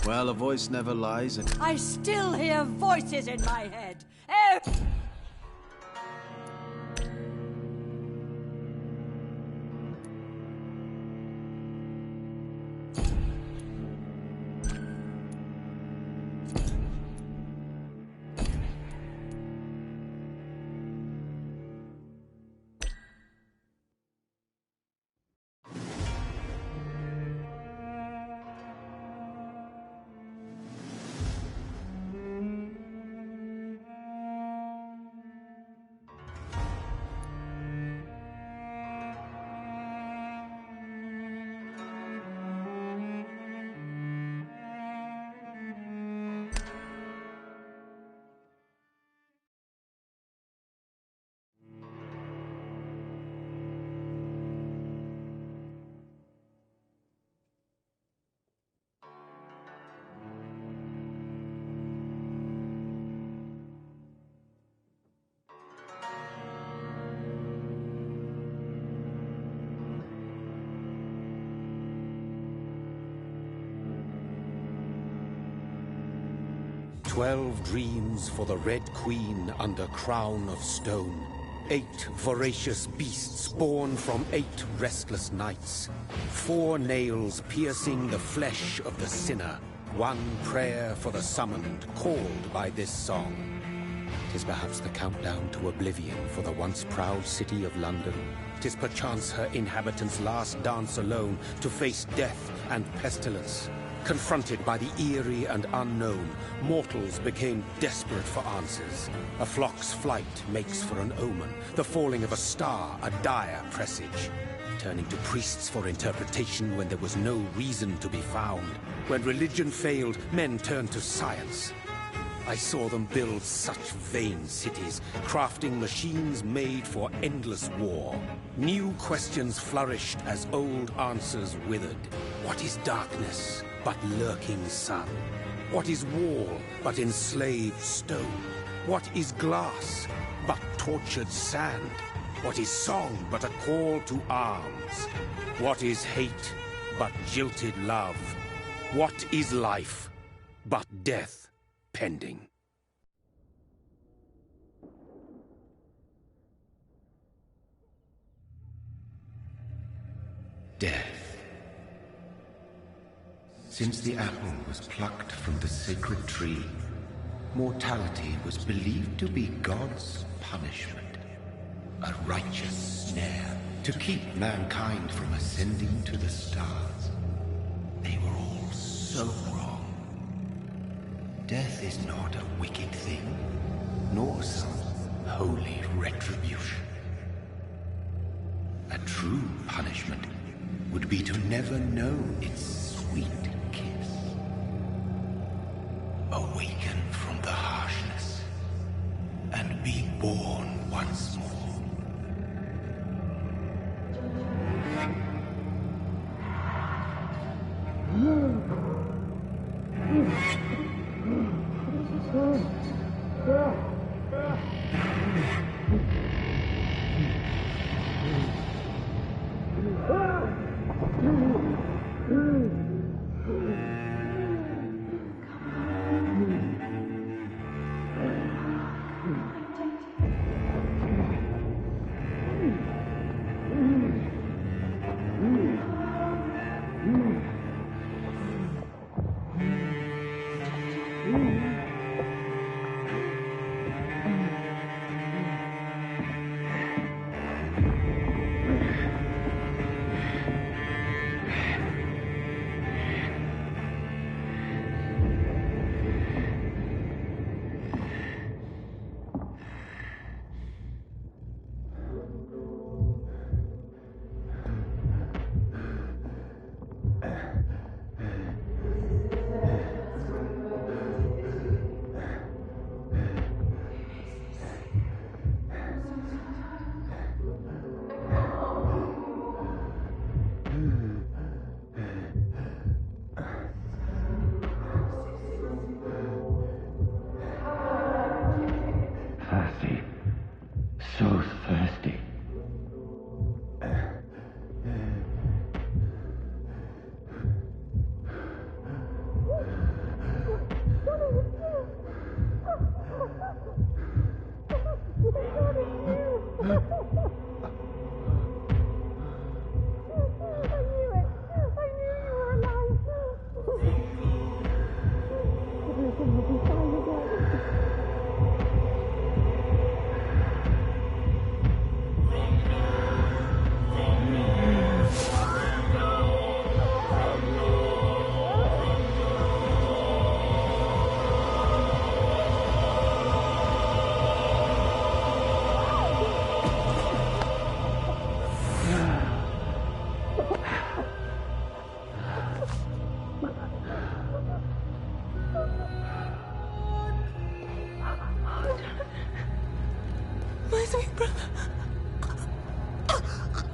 Well, a voice never lies. I still hear voices in my head. "12 dreams for the Red Queen under crown of stone. 8 voracious beasts born from 8 restless nights. 4 nails piercing the flesh of the sinner. 1 prayer for the summoned, called by this song. 'Tis perhaps the countdown to oblivion for the once proud city of London. 'Tis perchance her inhabitants' last dance alone to face death and pestilence. Confronted by the eerie and unknown, mortals became desperate for answers. A flock's flight makes for an omen, the falling of a star a dire presage. Turning to priests for interpretation when there was no reason to be found. When religion failed, men turned to science. I saw them build such vain cities, crafting machines made for endless war. New questions flourished as old answers withered. What is darkness but lurking sun? What is wall but enslaved stone? What is glass but tortured sand? What is song but a call to arms? What is hate but jilted love? What is life but death pending? Death. Since the apple was plucked from the sacred tree, mortality was believed to be God's punishment, a righteous snare to keep mankind from ascending to the stars. They were all so wrong. Death is not a wicked thing, nor some holy retribution. A true punishment would be to never know its sweet kiss. Awaken from the harshness and be born once more. So thirsty. sweet brother.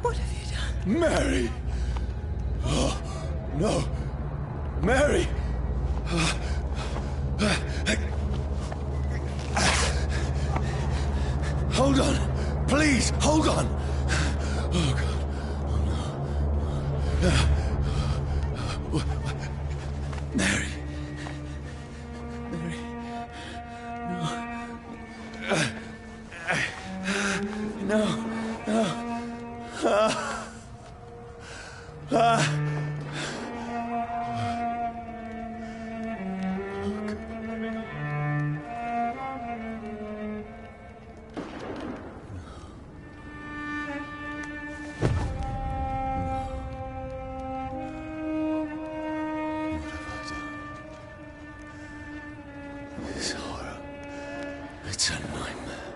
What have you done? Mary! Oh, no. Mary! Hold on. Please, hold on. Oh, God. Oh, no. Mary. Mary. No. No. This horror. It's a nightmare.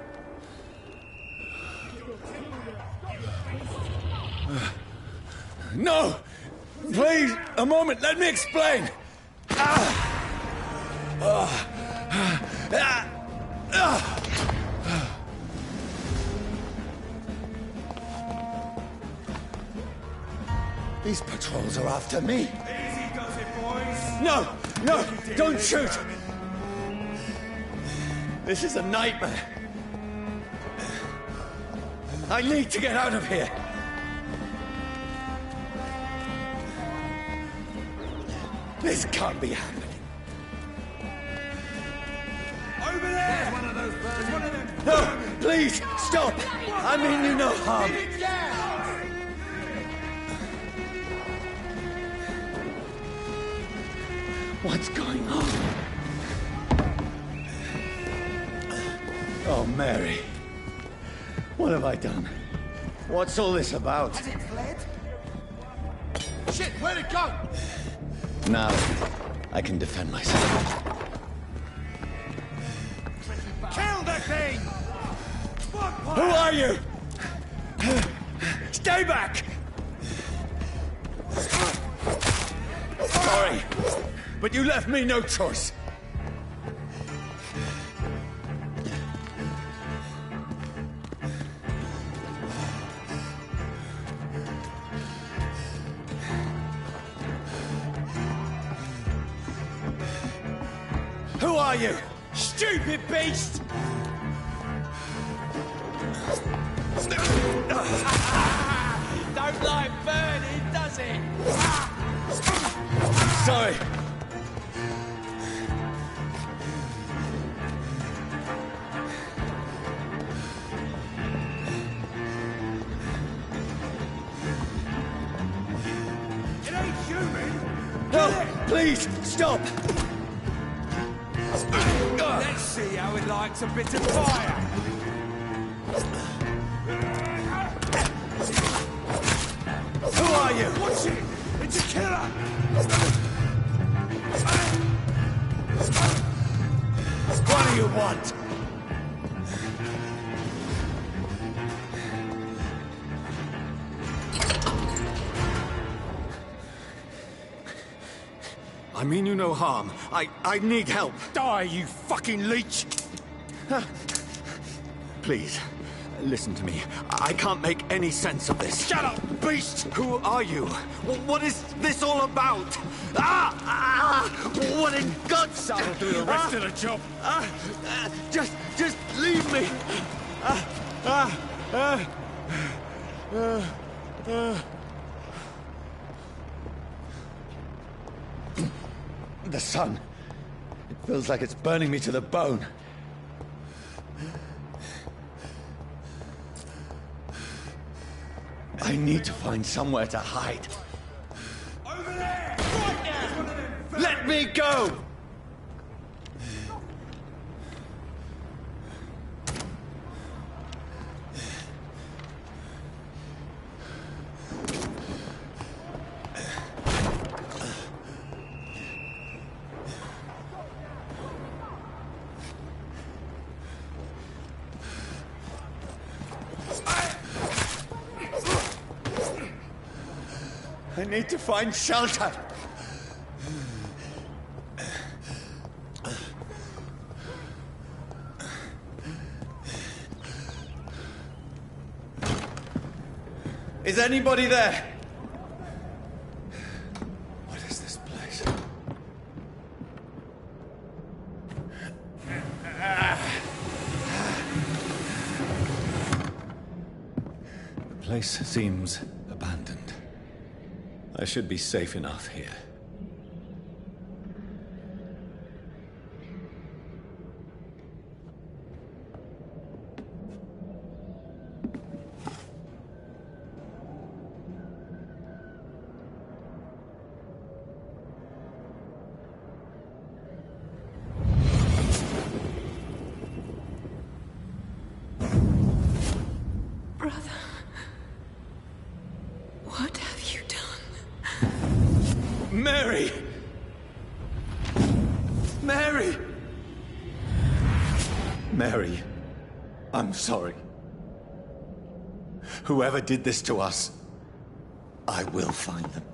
No! Please, a moment, let me explain! These patrols are after me. Easy does it, boys. No! No! Don't shoot! This is a nightmare. I need to get out of here. This can't be happening. Over there! There's one of those birds. There's one of them. No! Please, stop! I mean you no harm. What's going on? Oh, Mary. What have I done? What's all this about? Has it fled? Shit, where'd it go? Now, I can defend myself. Kill the thing! Who are you? Stay back! Sorry, but you left me no choice. Who are you? Stupid beast! Don't like burning, does it? Sorry. It ain't human! No, please, stop! Let's see how it likes a bit of fire! Who are you? Watch it! It's a killer! What do you want? I mean you no harm. I need help. Die, you fucking leech! Please, listen to me. I can't make any sense of this. Shut up, beast! Who are you? What is this all about? What in God's... That'll do the rest of the job. Just leave me. The sun. It feels like it's burning me to the bone. I need to find somewhere to hide. Over there! Right now! Let me go! I need to find shelter. Is anybody there? What is this place? The place seems abandoned. I should be safe enough here. What have you done? Mary! Mary! Mary, I'm sorry. Whoever did this to us, I will find them.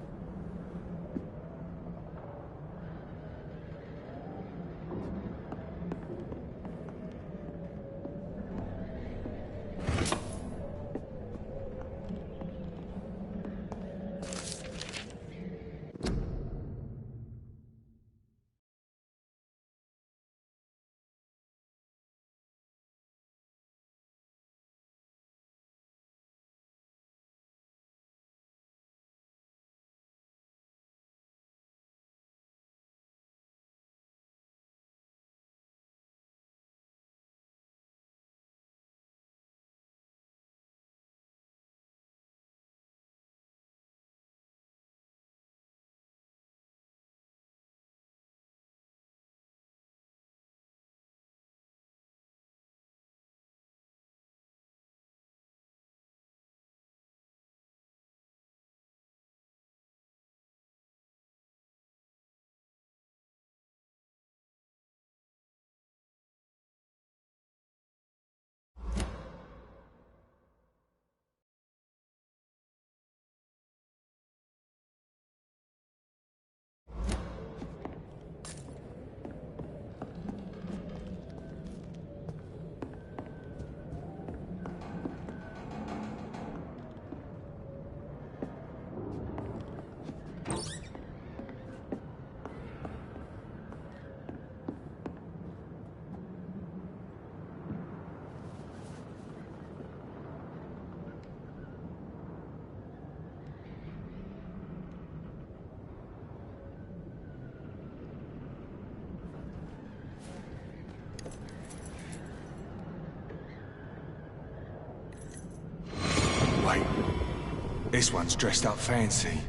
This one's dressed up fancy.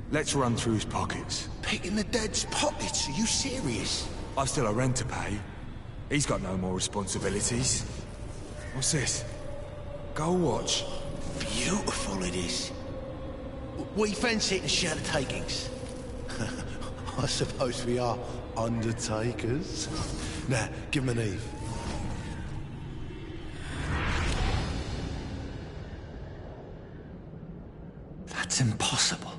Let's run through his pockets. Picking the dead's pockets? Are you serious? I've still a rent to pay. He's got no more responsibilities. What's this? Gold watch. Beautiful it is. We fancy it and share the takings. I suppose we are undertakers. Now, give him an Eve. That's impossible.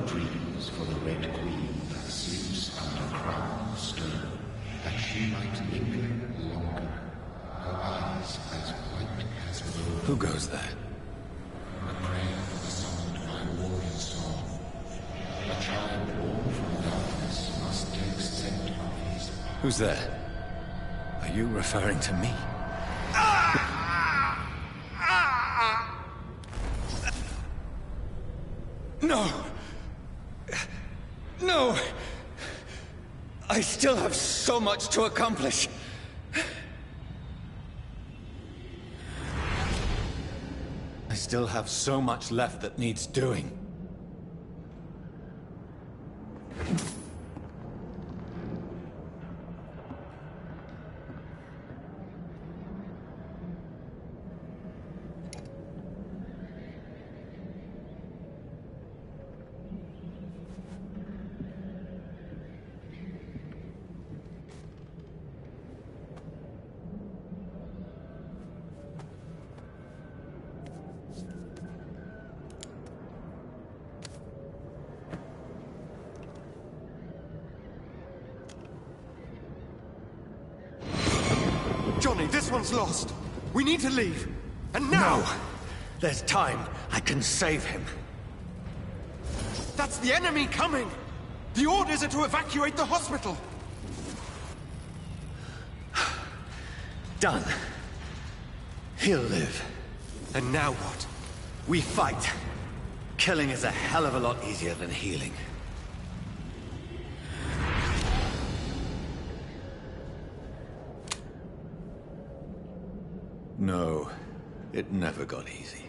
Dreams for the Red Queen that sleeps under crown of stone, that she might linger longer, her eyes as white as wool. Who goes there? A prayer for the summoned my warrior soul. A child born from darkness must take scent of his heart. Who's there? Are you referring to me? No! No! I still have so much to accomplish. I still have so much left that needs doing. This one's lost. We need to leave. And now! No! There's time. I can save him. That's the enemy coming! The orders are to evacuate the hospital! Done. He'll live. And now what? We fight. Killing is a hell of a lot easier than healing. No, it never got easy.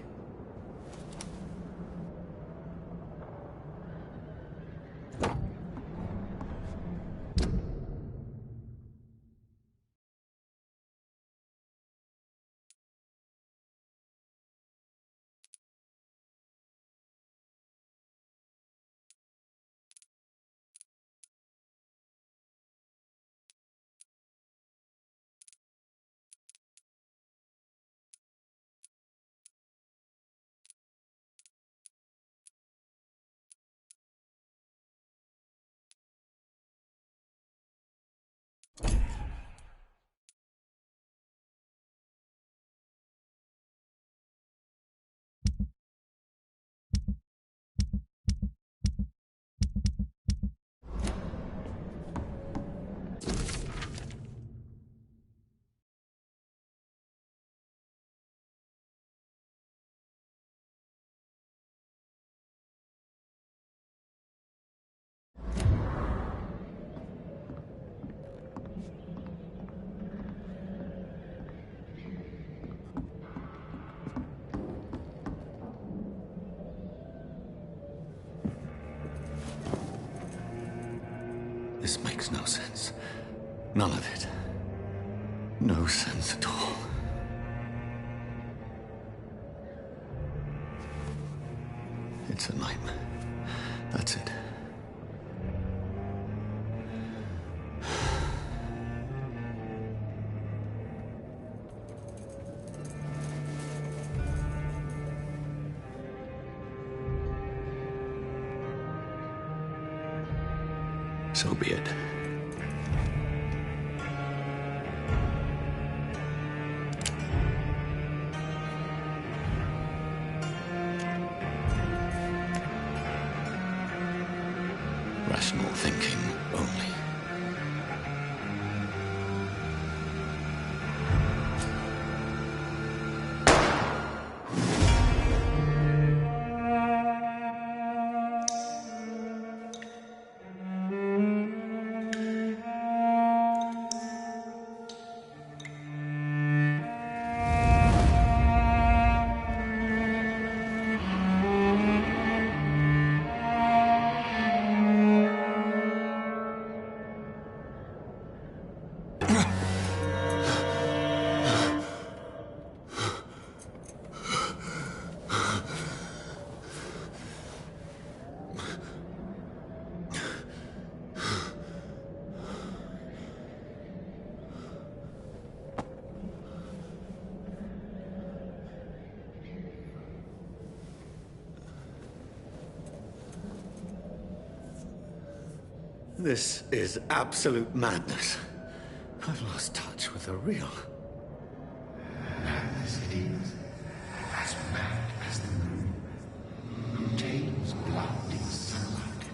This makes no sense. None of it. No sense at all. It's a nightmare. That's it. So be it. Rational thinking only. This is absolute madness. I've lost touch with the real. Madness it is, as mad as the moon, who takes blinding sunlight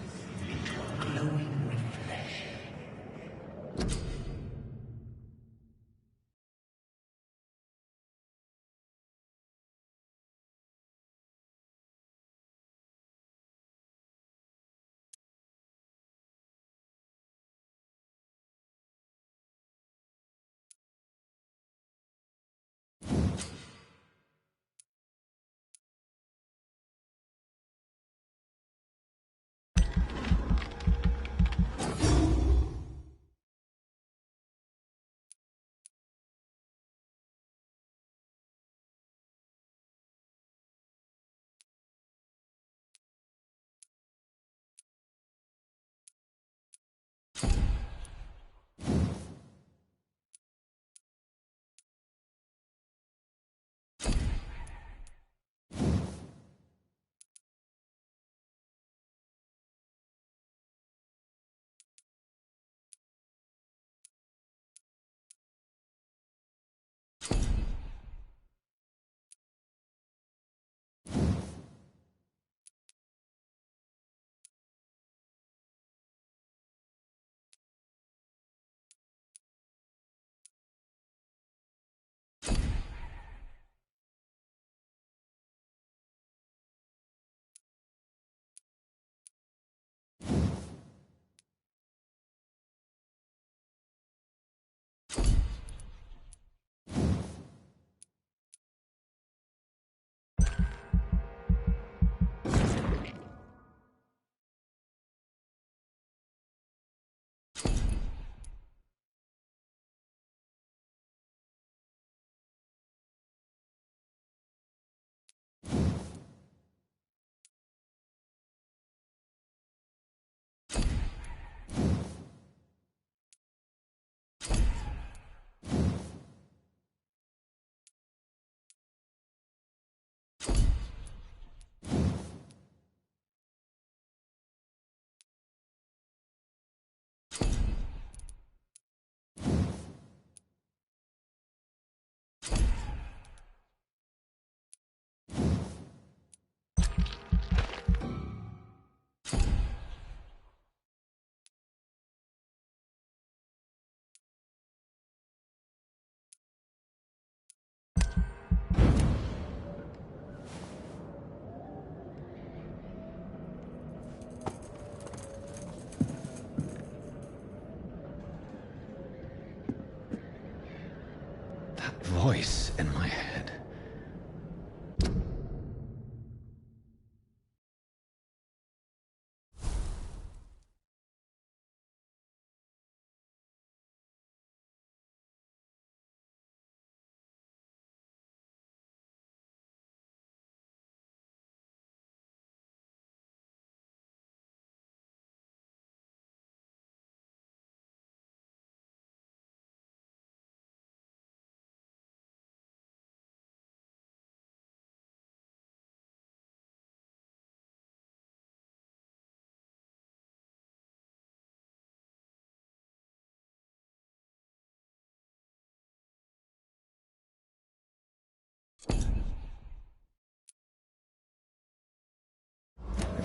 into a glowing reflection.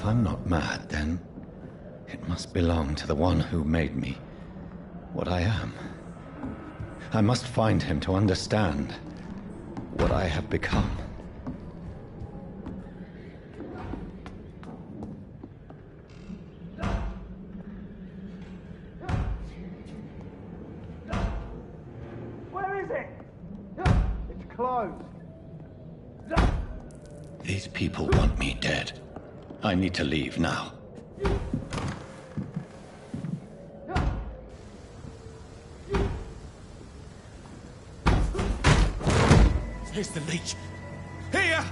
If I'm not mad, then it must belong to the one who made me what I am. I must find him to understand what I have become. Where is it? It's closed. These people want me dead. I need to leave now. Here's the leech. Here!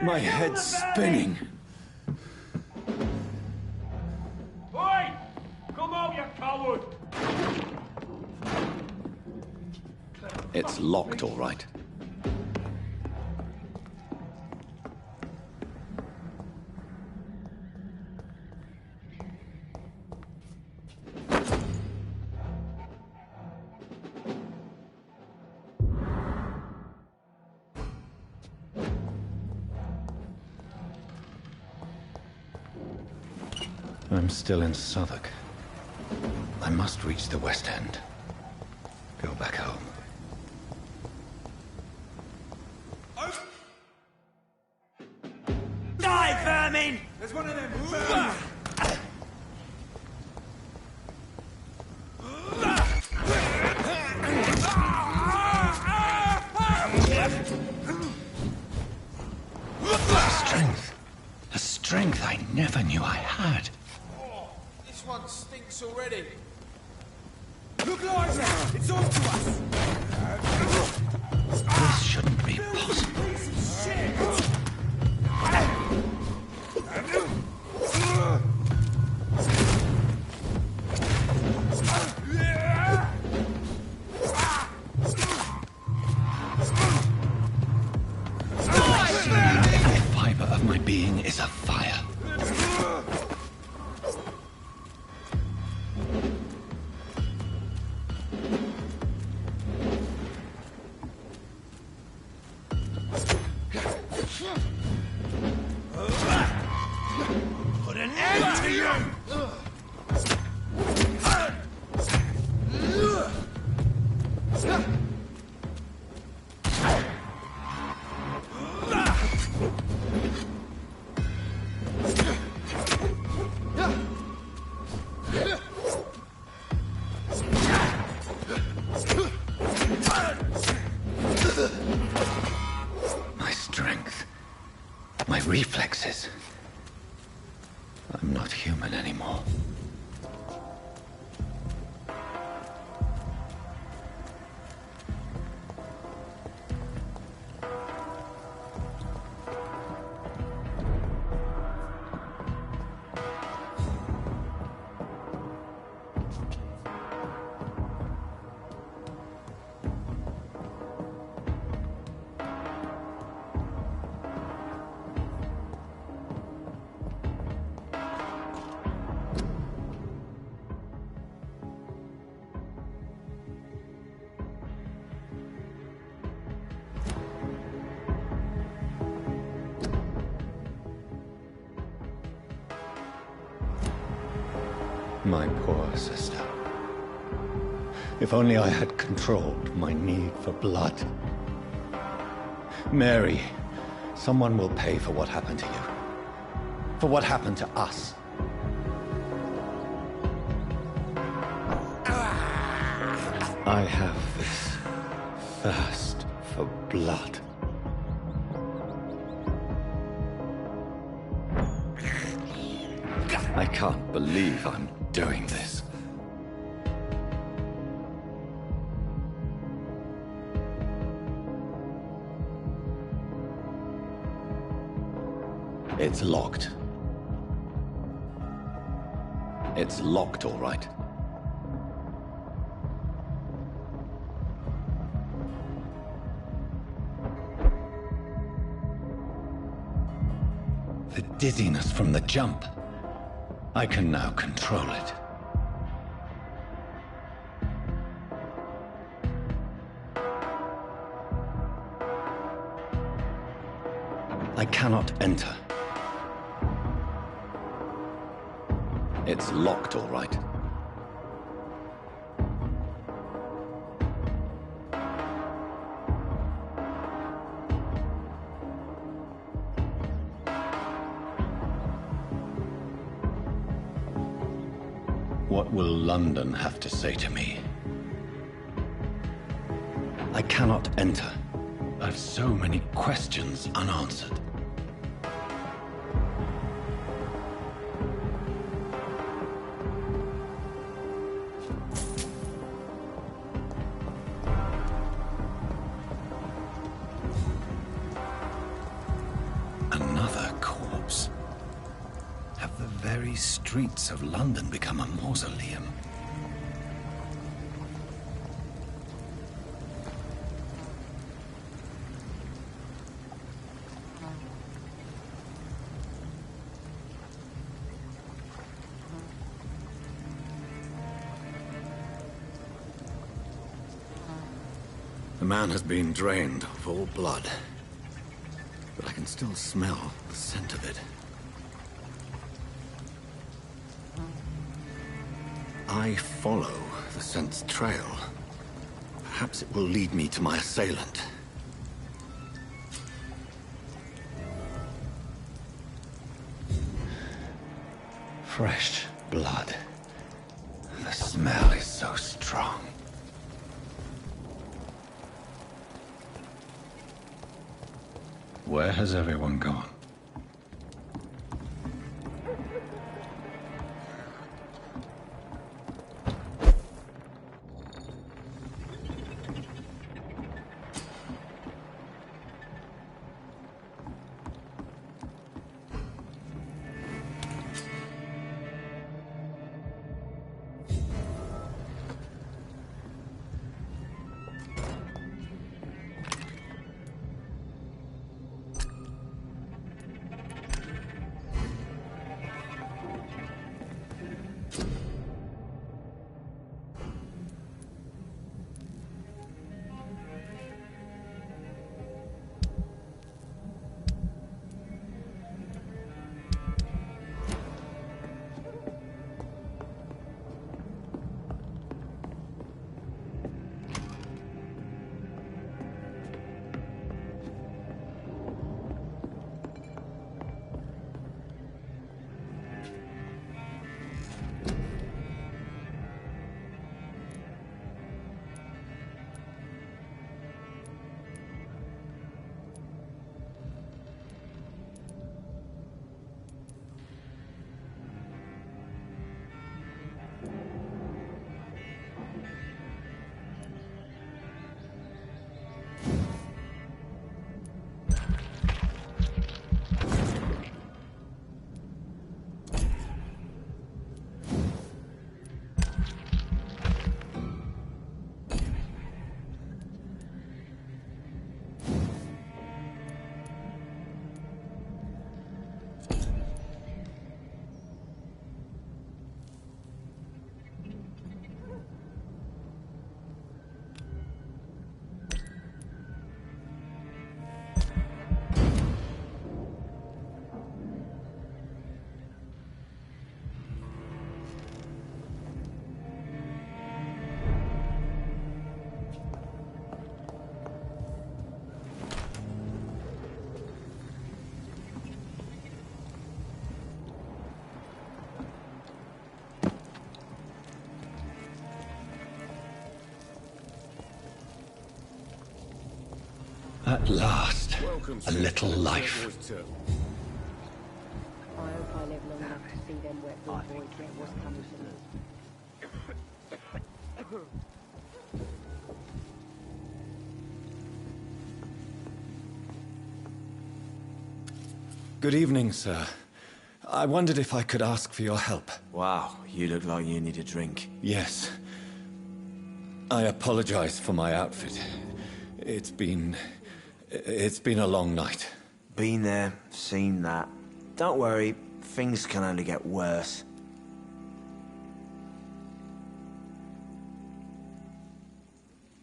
My head's spinning. Oi! Come out, you coward! It's locked, all right. I'm still in Southwark. I must reach the West End. Go back home. Die, vermin! There's one of them. Strength. A strength I never knew I had. Oh, this one stinks already. Look, Liza! It's on to us! This shouldn't be possible. Piece of shit! Every fiber of my being is afire. Put an end to you! My strength. My reflexes. I'm not human anymore. My poor sister. If only I had controlled my need for blood. Mary, someone will pay for what happened to you. For what happened to us. I have this thirst for blood. I can't believe I'm doing this. It's locked. It's locked, all right. The dizziness from the jump. I can now control it. I cannot enter. It's locked, all right. What will London have to say to me? I cannot enter. I've so many questions unanswered. Another corpse. Have the very streets of London become a mausoleum? The man has been drained of all blood, but I can still smell the scent of it. I follow the scent's trail. Perhaps it will lead me to my assailant. Fresh blood. The smell is so strong. Where has everyone gone? At last, a little life. I hope I live long enough to see them wet blue boys get what's coming to me. Good evening, sir. I wondered if I could ask for your help. Wow, you look like you need a drink. Yes. I apologize for my outfit. It's been a long night. Been there, seen that. Don't worry, things can only get worse.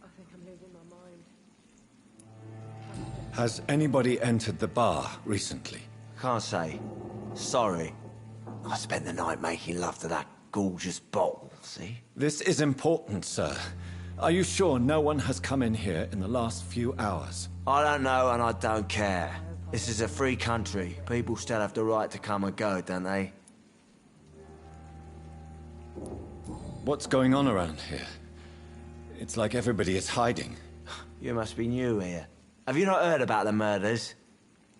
I think I'm losing my mind. Has anybody entered the bar recently? Can't say. Sorry. I spent the night making love to that gorgeous bottle, see? This is important, sir. Are you sure no one has come in here in the last few hours? I don't know and I don't care. This is a free country. People still have the right to come and go, don't they? What's going on around here? It's like everybody is hiding. You must be new here. Have you not heard about the murders?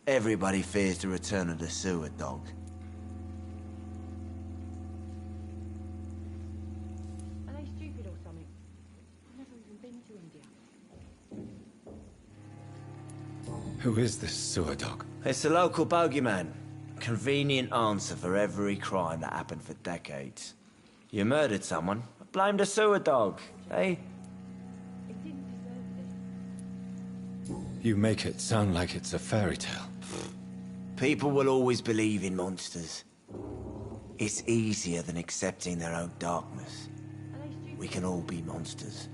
Everybody fears the return of the sewer dog. Are they stupid or something? I've never even been to India. Who is this sewer dog? It's the local bogeyman. Convenient answer for every crime that happened for decades. You murdered someone, blame the sewer dog, eh? It didn't deserve this. You make it sound like it's a fairy tale. People will always believe in monsters. It's easier than accepting their own darkness. Are they stupid? We can all be monsters.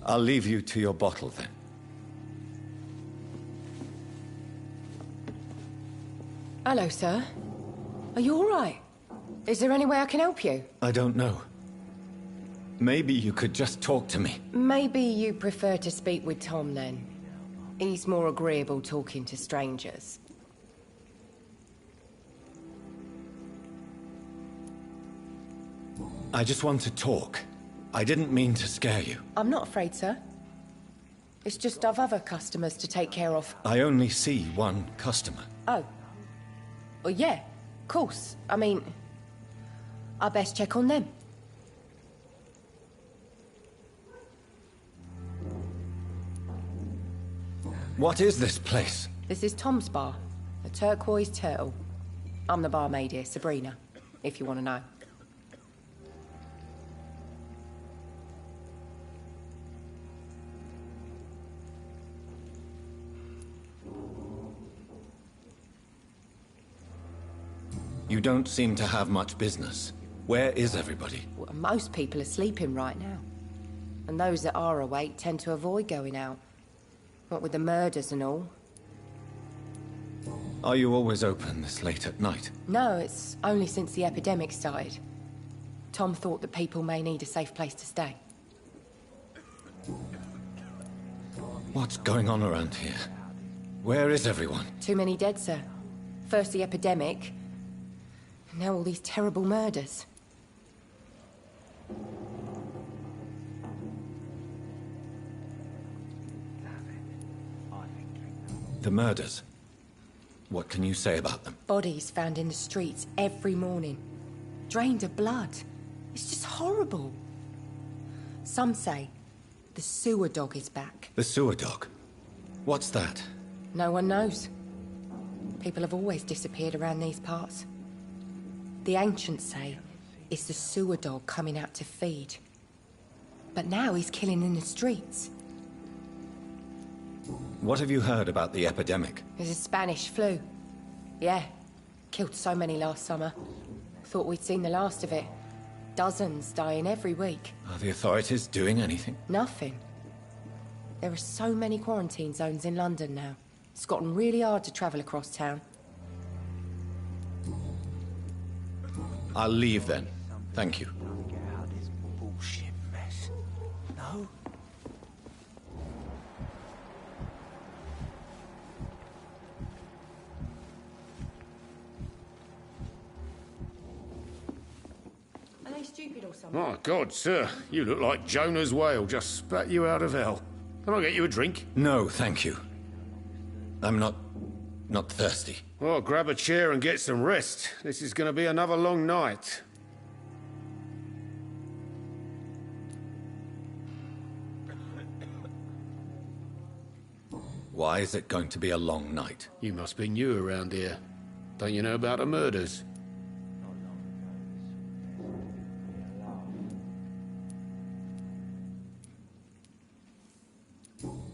I'll leave you to your bottle then. Hello, sir. Are you all right? Is there any way I can help you? I don't know. Maybe you could just talk to me. Maybe you prefer to speak with Tom, then. He's more agreeable talking to strangers. I just want to talk. I didn't mean to scare you. I'm not afraid, sir. It's just I've other customers to take care of. I only see one customer. Oh. Well, yeah, of course. I mean, I best check on them. What is this place? This is Tom's bar, the Turquoise Turtle. I'm the barmaid here, Sabrina, if you want to know. You don't seem to have much business. Where is everybody? Well, most people are sleeping right now. And those that are awake tend to avoid going out. What with the murders and all. Are you always open this late at night? No, it's only since the epidemic started. Tom thought that people may need a safe place to stay. What's going on around here? Where is everyone? Too many dead, sir. First the epidemic, and now all these terrible murders. The murders. What can you say about them? Bodies found in the streets every morning. Drained of blood. It's just horrible. Some say the sewer dog is back. The sewer dog? What's that? No one knows. People have always disappeared around these parts. The ancients say it's the sewer dog coming out to feed. But now he's killing in the streets. What have you heard about the epidemic? There's a Spanish flu. Yeah. Killed so many last summer. Thought we'd seen the last of it. Dozens dying every week. Are the authorities doing anything? Nothing. There are so many quarantine zones in London now. It's gotten really hard to travel across town. I'll leave then. Thank you. Get out of this bullshit mess. No? Are they stupid or something? My God, sir. You look like Jonah's whale just spat you out of hell. Can I get you a drink? No, thank you. I'm not thirsty. Well, grab a chair and get some rest. This is going to be another long night. Why is it going to be a long night? You must be new around here. Don't you know about the murders?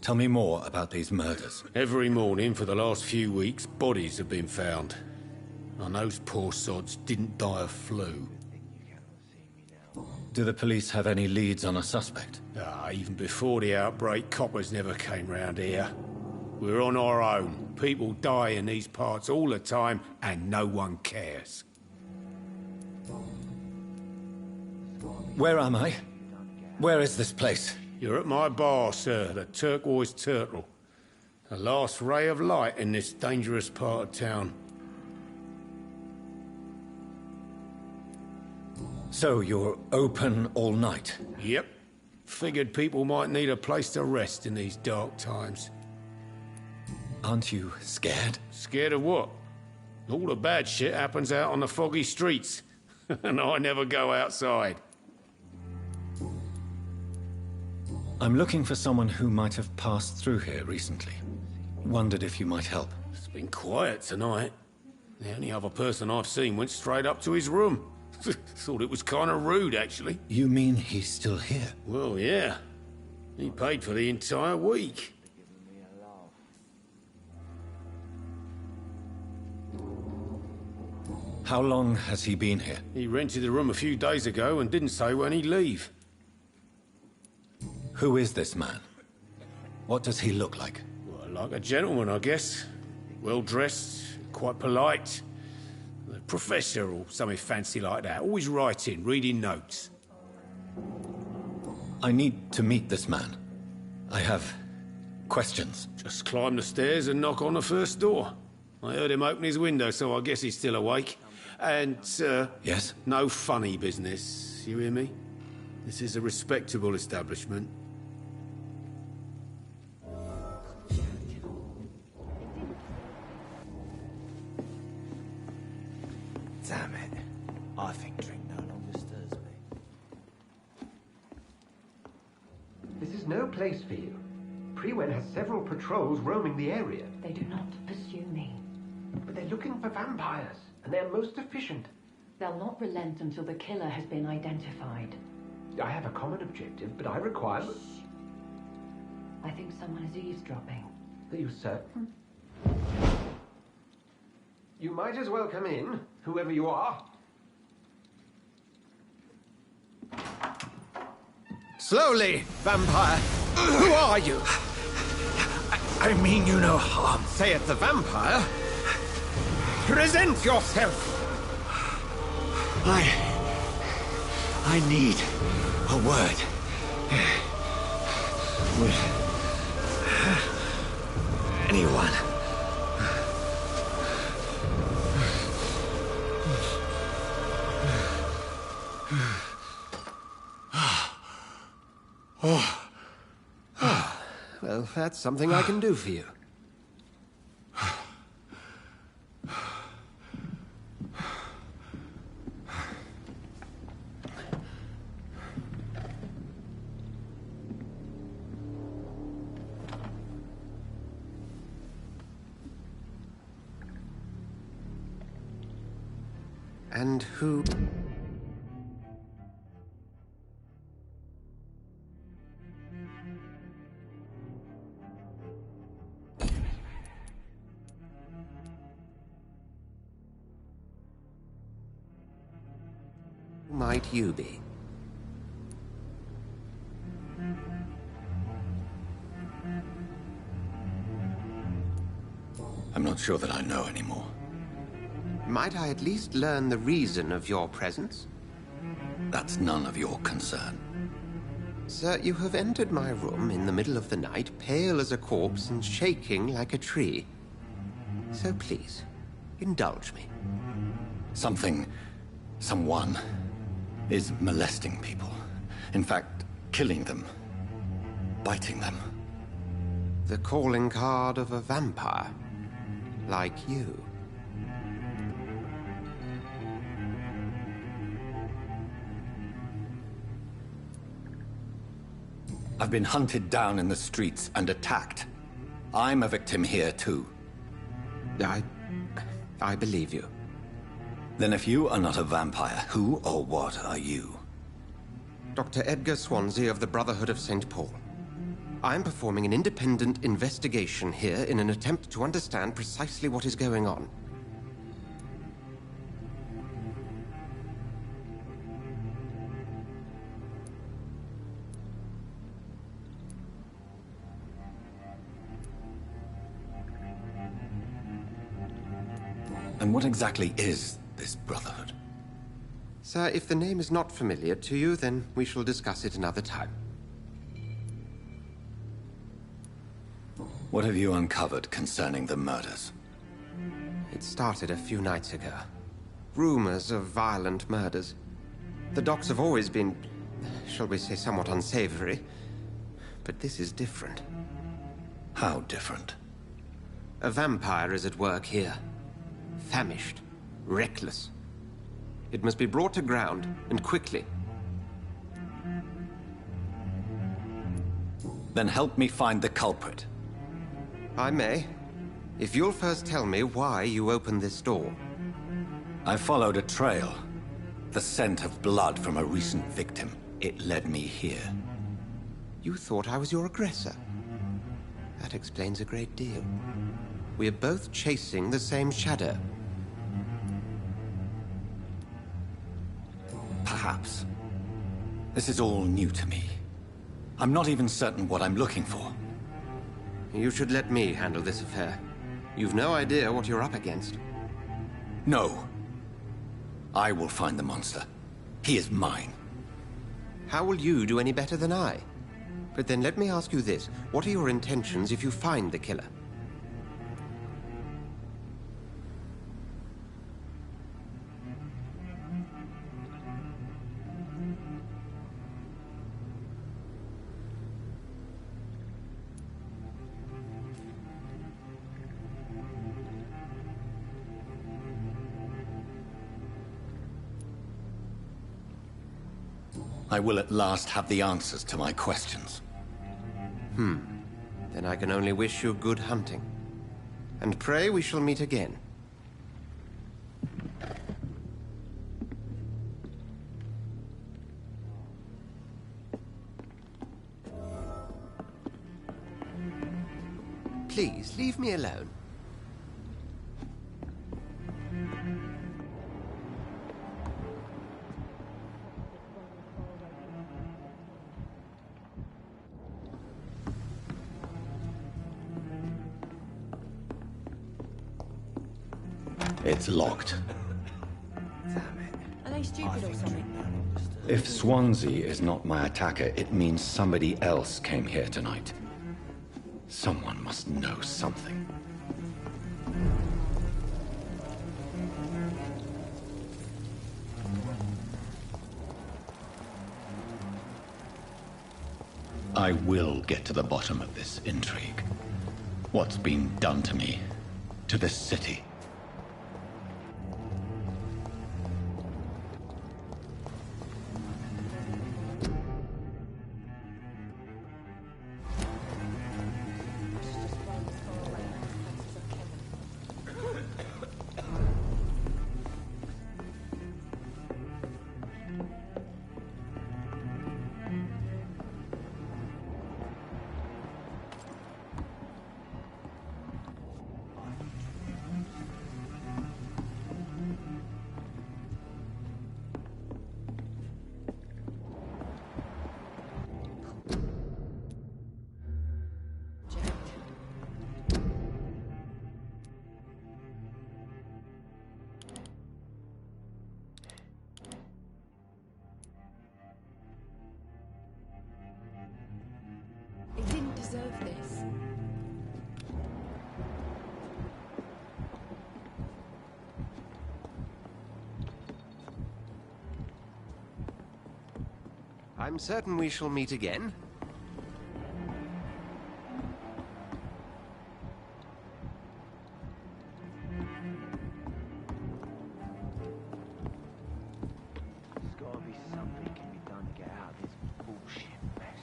Tell me more about these murders. Every morning for the last few weeks, bodies have been found. And those poor sods didn't die of flu. Do the police have any leads on a suspect? Even before the outbreak, coppers never came round here. We're on our own. People die in these parts all the time, and no one cares. Where am I? Where is this place? You're at my bar, sir, the Turquoise Turtle. The last ray of light in this dangerous part of town. So you're open all night? Yep. Figured people might need a place to rest in these dark times. Aren't you scared? Scared of what? All the bad shit happens out on the foggy streets. And I never go outside. I'm looking for someone who might have passed through here recently. Wondered if you might help. It's been quiet tonight. The only other person I've seen went straight up to his room. Thought it was kind of rude, actually. You mean he's still here? Well, yeah. He paid for the entire week. How long has he been here? He rented the room a few days ago and didn't say when he'd leave. Who is this man? What does he look like? Well, like a gentleman, I guess. Well-dressed, quite polite. A professor or something fancy like that. Always writing, reading notes. I need to meet this man. I have questions. Just climb the stairs and knock on the first door. I heard him open his window, so I guess he's still awake. And, sir... Yes? No funny business, you hear me? This is a respectable establishment. Damn it. I think drink no longer stirs me. This is no place for you. Prewen has several patrols roaming the area. They do not pursue me. But they're looking for vampires, and they're most efficient. They'll not relent until the killer has been identified. I have a common objective, but I require... Shh. I think someone is eavesdropping. Are you certain? You might as well come in, whoever you are. Slowly, vampire. Who are you? I mean you no harm. Say it, the vampire. Present yourself. I need a word with anyone. Well, that's something I can do for you. And who... Who might you be? I'm not sure that I know anymore. Might I at least learn the reason of your presence? That's none of your concern. Sir, you have entered my room in the middle of the night, pale as a corpse and shaking like a tree. So please, indulge me. Someone is molesting people. In fact, killing them. Biting them. The calling card of a vampire. Like you. I've been hunted down in the streets and attacked. I'm a victim here, too. I believe you. Then if you are not a vampire, who or what are you? Dr. Edgar Swansea of the Brotherhood of St. Paul. I'm performing an independent investigation here in an attempt to understand precisely what is going on. And what exactly is this Brotherhood? Sir, if the name is not familiar to you, then we shall discuss it another time. What have you uncovered concerning the murders? It started a few nights ago. Rumors of violent murders. The docks have always been, shall we say, somewhat unsavory. But this is different. How different? A vampire is at work here. Famished. Reckless. It must be brought to ground, and quickly. Then help me find the culprit. I may. If you'll first tell me why you opened this door. I followed a trail. The scent of blood from a recent victim. It led me here. You thought I was your aggressor. That explains a great deal. We're both chasing the same shadow. Perhaps. This is all new to me. I'm not even certain what I'm looking for. You should let me handle this affair. You've no idea what you're up against. No. I will find the monster. He is mine. How will you do any better than I? But then let me ask you this. What are your intentions if you find the killer? I will at last have the answers to my questions. Then I can only wish you good hunting. And pray we shall meet again. Please, leave me alone. It's locked. Are they stupid or something? If Swansea is not my attacker, it means somebody else came here tonight. Someone must know something. I will get to the bottom of this intrigue. What's been done to me, to this city. He didn't deserve this. I'm certain we shall meet again. There's gotta be something can be done to get out of this bullshit mess.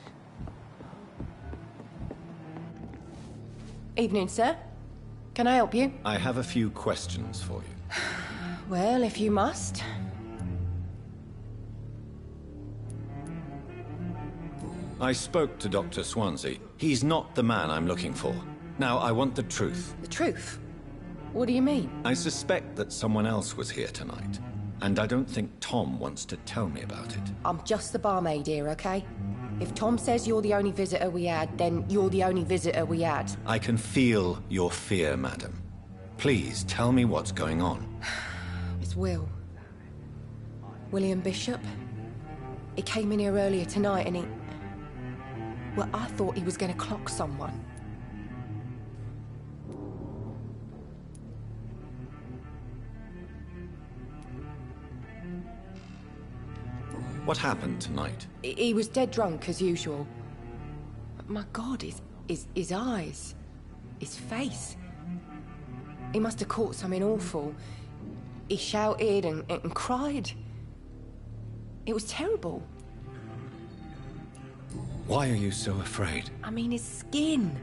Evening, sir. Can I help you? I have a few questions for you. Well, if you must. I spoke to Dr. Swansea. He's not the man I'm looking for. Now, I want the truth. The truth? What do you mean? I suspect that someone else was here tonight. And I don't think Tom wants to tell me about it. I'm just the barmaid here, okay? If Tom says you're the only visitor we had, then you're the only visitor we had. I can feel your fear, madam. Please, tell me what's going on. It's Will. William Bishop. He came in here earlier tonight and he... Well, I thought he was going to clock someone. What happened tonight? He was dead drunk, as usual. My God, his eyes. His face. He must have caught something awful. He shouted and cried. It was terrible. Why are you so afraid? I mean, his skin.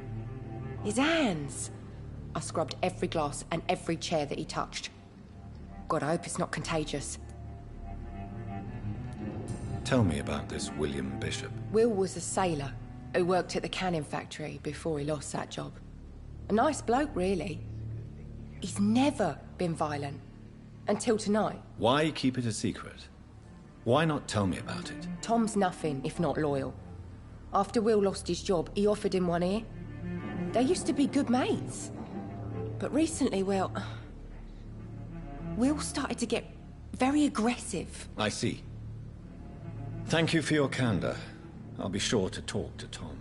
His hands. I scrubbed every glass and every chair that he touched. God, I hope it's not contagious. Tell me about this William Bishop. Will was a sailor who worked at the canning factory before he lost that job. A nice bloke, really. He's never been violent. Until tonight. Why keep it a secret? Why not tell me about it? Tom's nothing if not loyal. After Will lost his job, he offered him one ear. They used to be good mates. But recently, well... Will started to get very aggressive. I see. Thank you for your candor. I'll be sure to talk to Tom.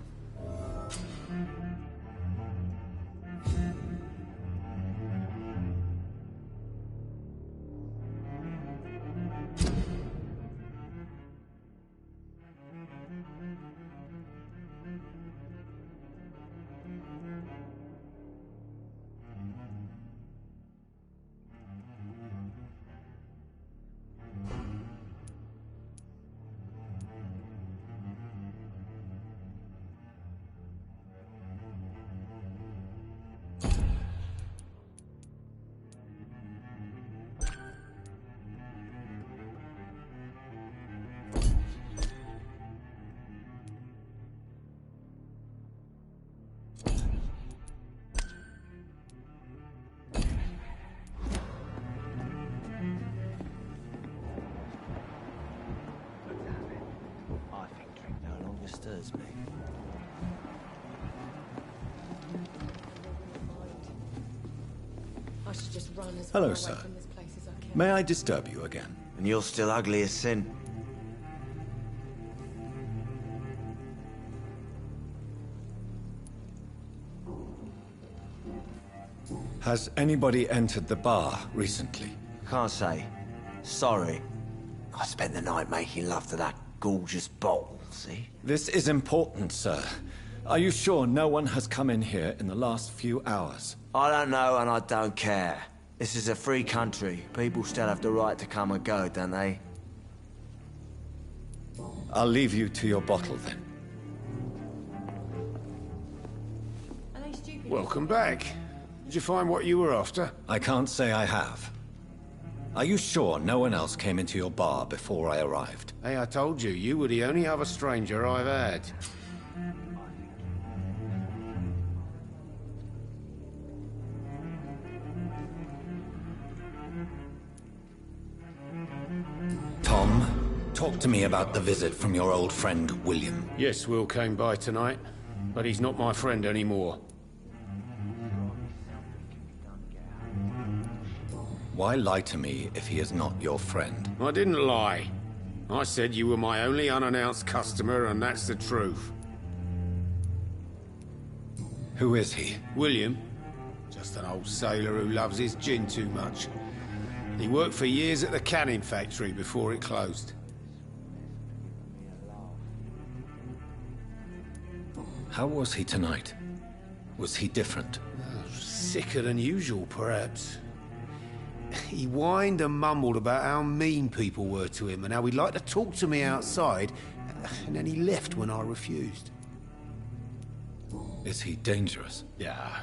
Stirs me. I should just run as Hello, far away sir. from this place as I can. May I disturb you again? And you're still ugly as sin. Has anybody entered the bar recently? Can't say. Sorry. I spent the night making love to that gorgeous bottle, see? This is important, sir. Are you sure no one has come in here in the last few hours? I don't know and I don't care. This is a free country. People still have the right to come and go, don't they? I'll leave you to your bottle, then. Welcome back. Did you find what you were after? I can't say I have. Are you sure no one else came into your bar before I arrived? Hey, I told you, you were the only other stranger I've had. Tom, talk to me about the visit from your old friend, William. Yes, Will came by tonight, but he's not my friend anymore. Why lie to me if he is not your friend? I didn't lie. I said you were my only unannounced customer, and that's the truth. Who is he? William. Just an old sailor who loves his gin too much. He worked for years at the canning factory before it closed. How was he tonight? Was he different? Sicker than usual, perhaps. He whined and mumbled about how mean people were to him and how he'd like to talk to me outside, and then he left when I refused. Is he dangerous? Yeah.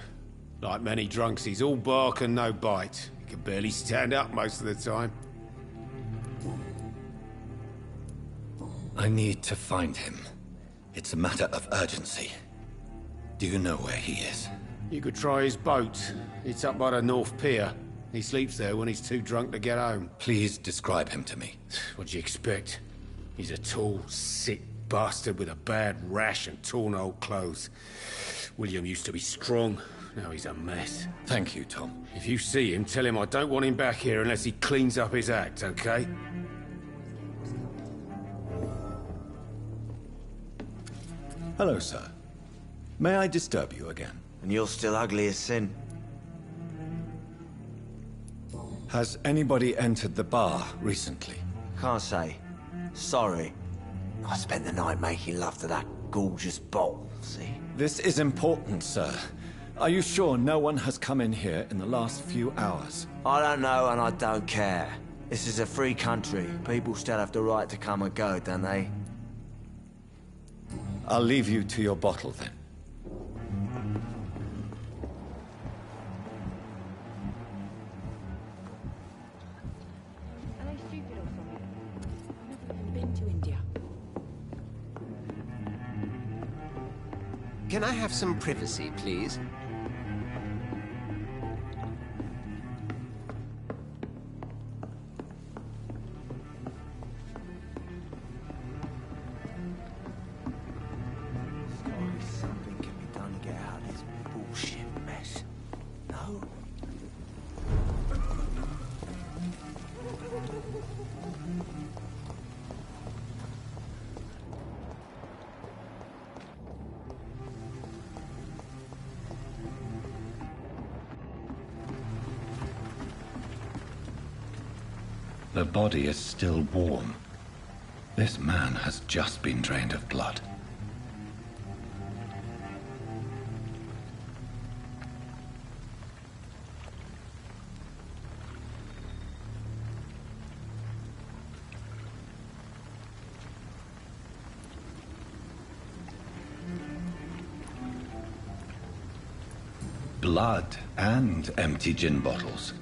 Like many drunks, he's all bark and no bite. He can barely stand up most of the time. I need to find him. It's a matter of urgency. Do you know where he is? You could try his boat. It's up by the North Pier. He sleeps there when he's too drunk to get home. Please describe him to me. What do you expect? He's a tall, sick bastard with a bad rash and torn old clothes. William used to be strong, Now he's a mess. Thank you, Tom. If you see him, tell him I don't want him back here unless he cleans up his act, okay? Hello, sir. May I disturb you again? And you're still ugly as sin. Has anybody entered the bar recently? Can't say. Sorry. I spent the night making love to that gorgeous bottle, see? This is important, sir. Are you sure no one has come in here in the last few hours? I don't know and I don't care. This is a free country. People still have the right to come and go, don't they? I'll leave you to your bottle, then. Are they stupid or something? I've never even been to India. Can I have some privacy, please? Something can be done to get out of this bullshit mess. No? The body is still warm. This man has just been drained of blood. Blood and empty gin bottles.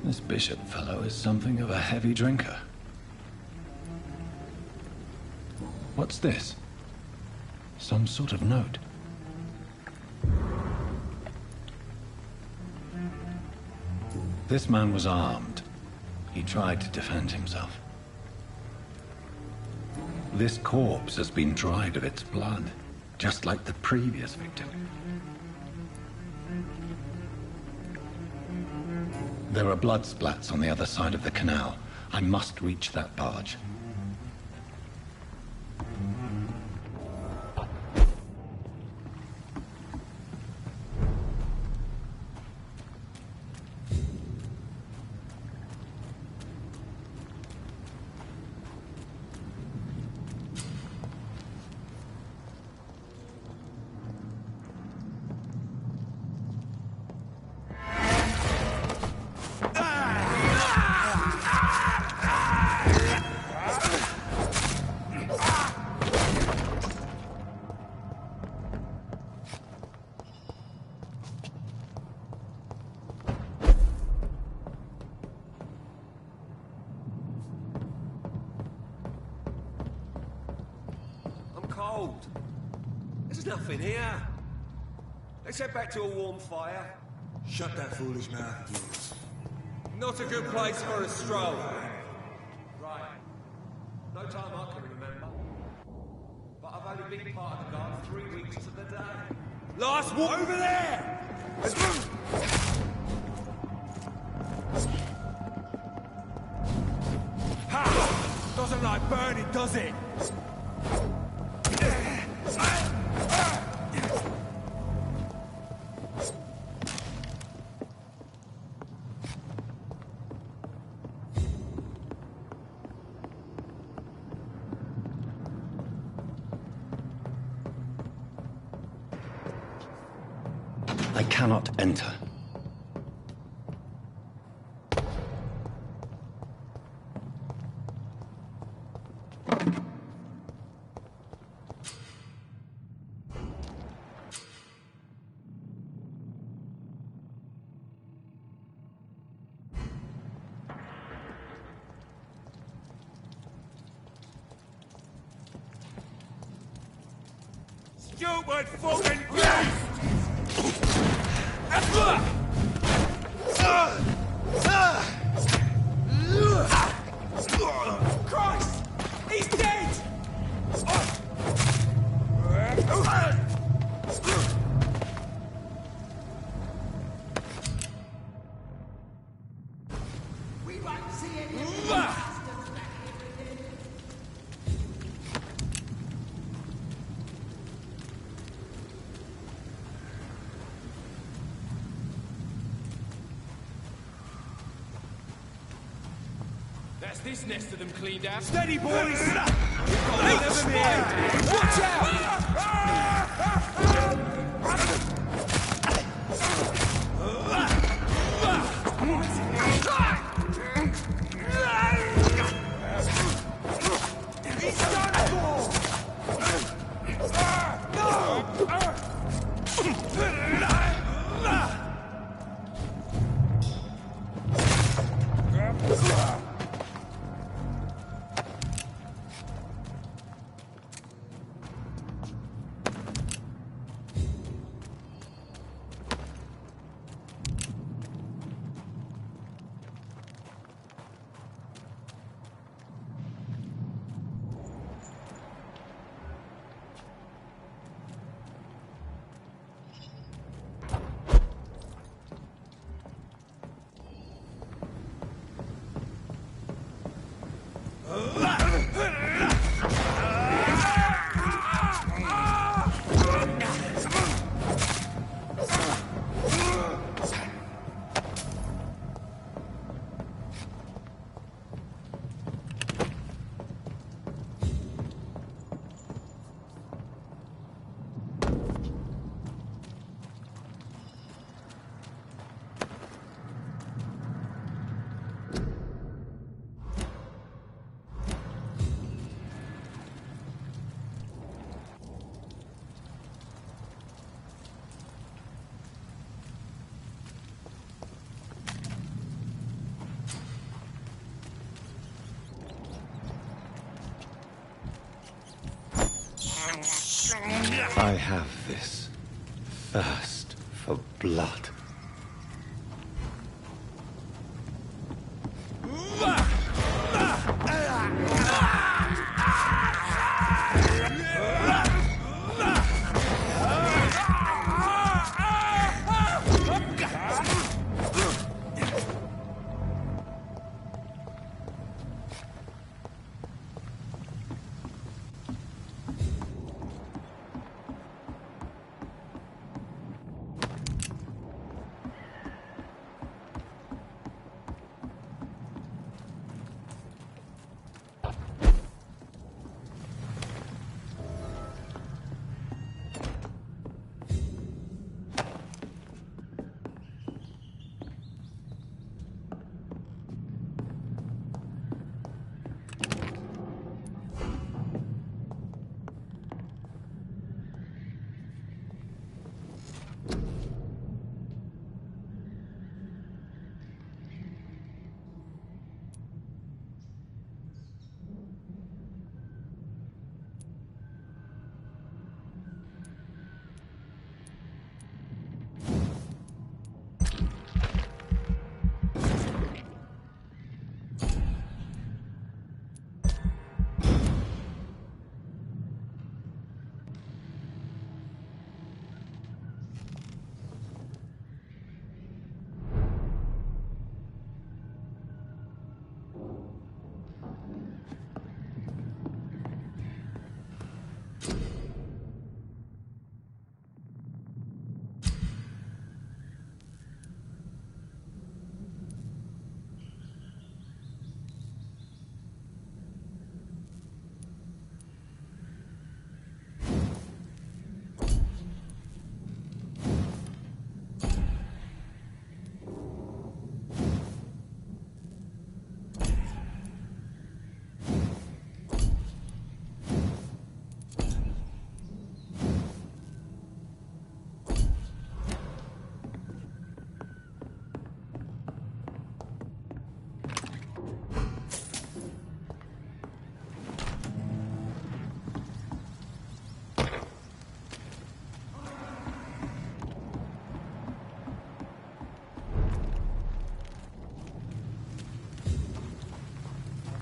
This bishop fellow is something of a heavy drinker. What's this? Some sort of note. This man was armed. He tried to defend himself. This corpse has been dried of its blood, just like the previous victim. There are blood splats on the other side of the canal. I must reach that barge. Cold. There's nothing here. Let's head back to a warm fire. Shut that foolish mouth of yours. Not a good place for a stroll. Right. No time I can remember. But I've only been part of the guard 3 weeks to the day. Last walk over there! Let's move! Ha! Doesn't like burning, does it? I cannot enter. Stupid fucking Christ! He's dead! That's this nest of them cleaned out. Steady, boys! Watch out! I have this thirst for blood.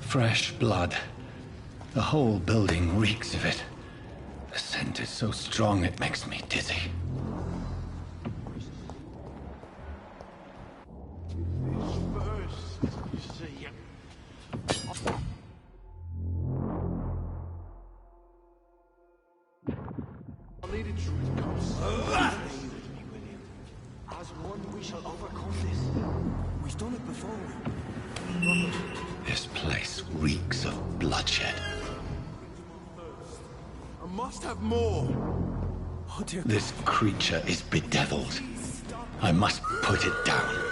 Fresh blood. The whole building reeks of it. The scent is so strong it makes me dizzy. As one, we shall overcome this. We've done it before. This place reeks of bloodshed. I must have more. Oh, dear This creature is bedeviled. I must put it down.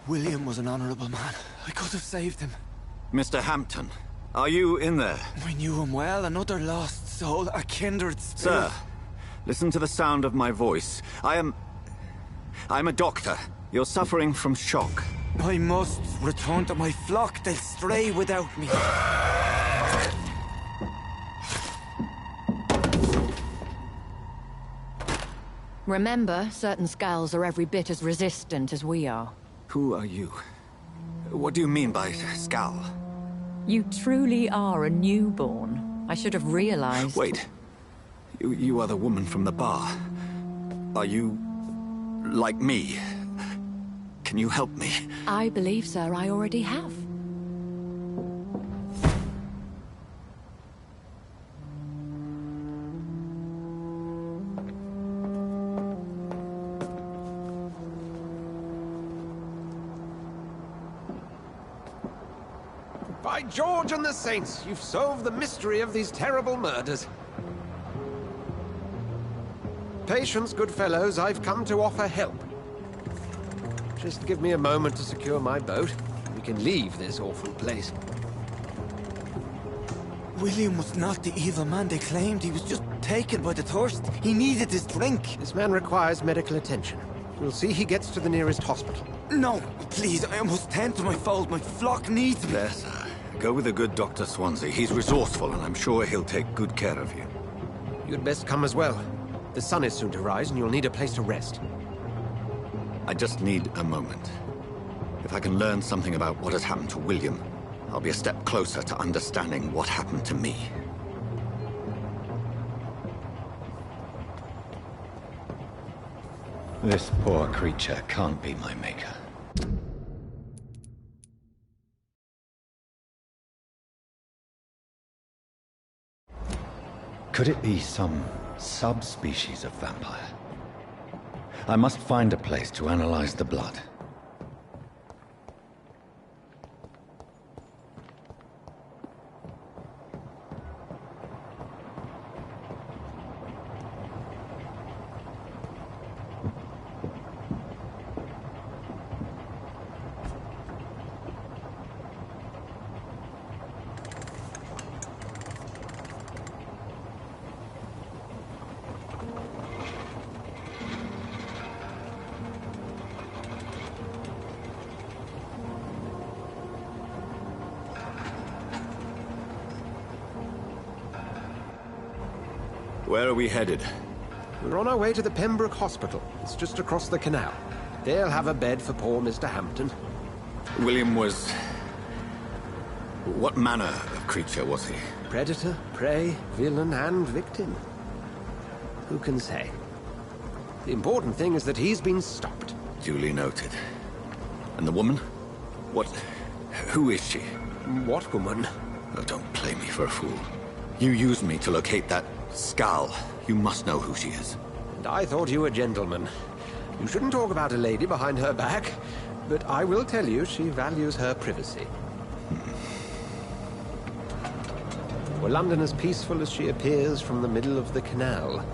William was an honorable man. I could have saved him. Mr. Hampton, are you in there? I knew him well, another lost soul, a kindred spirit. Sir, listen to the sound of my voice. I'm a doctor. You're suffering from shock. I must return to my flock. They'll stray without me. Remember, certain skulls are every bit as resistant as we are. Who are you? What do you mean by skull? You truly are a newborn. I should have realized. Wait. You are the woman from the bar. Are you like me? Can you help me? I believe, sir, I already have. By George and the Saints, you've solved the mystery of these terrible murders. Patience, good fellows, I've come to offer help. Just give me a moment to secure my boat. We can leave this awful place. William was not the evil man they claimed. He was just taken by the thirst. He needed his drink. This man requires medical attention. We'll see he gets to the nearest hospital. No, please, I must tend to my fold. My flock needs me. There, sir. Go with the good Dr. Swansea. He's resourceful, and I'm sure he'll take good care of you. You'd best come as well. The sun is soon to rise, and you'll need a place to rest. I just need a moment. If I can learn something about what has happened to William, I'll be a step closer to understanding what happened to me. This poor creature can't be my maker. Could it be some subspecies of vampire? I must find a place to analyze the blood. Where are we headed? We're on our way to the Pembroke Hospital. It's just across the canal. They'll have a bed for poor Mr. Hampton. William was... what manner of creature was he? Predator, prey, villain, and victim. Who can say? The important thing is that he's been stopped. Duly noted. And the woman? What... who is she? What woman? Oh, don't play me for a fool. You used me to locate that skull. You must know who she is. And I thought you a gentleman. You shouldn't talk about a lady behind her back, but I will tell you she values her privacy. Were London as peaceful as she appears from the middle of the canal?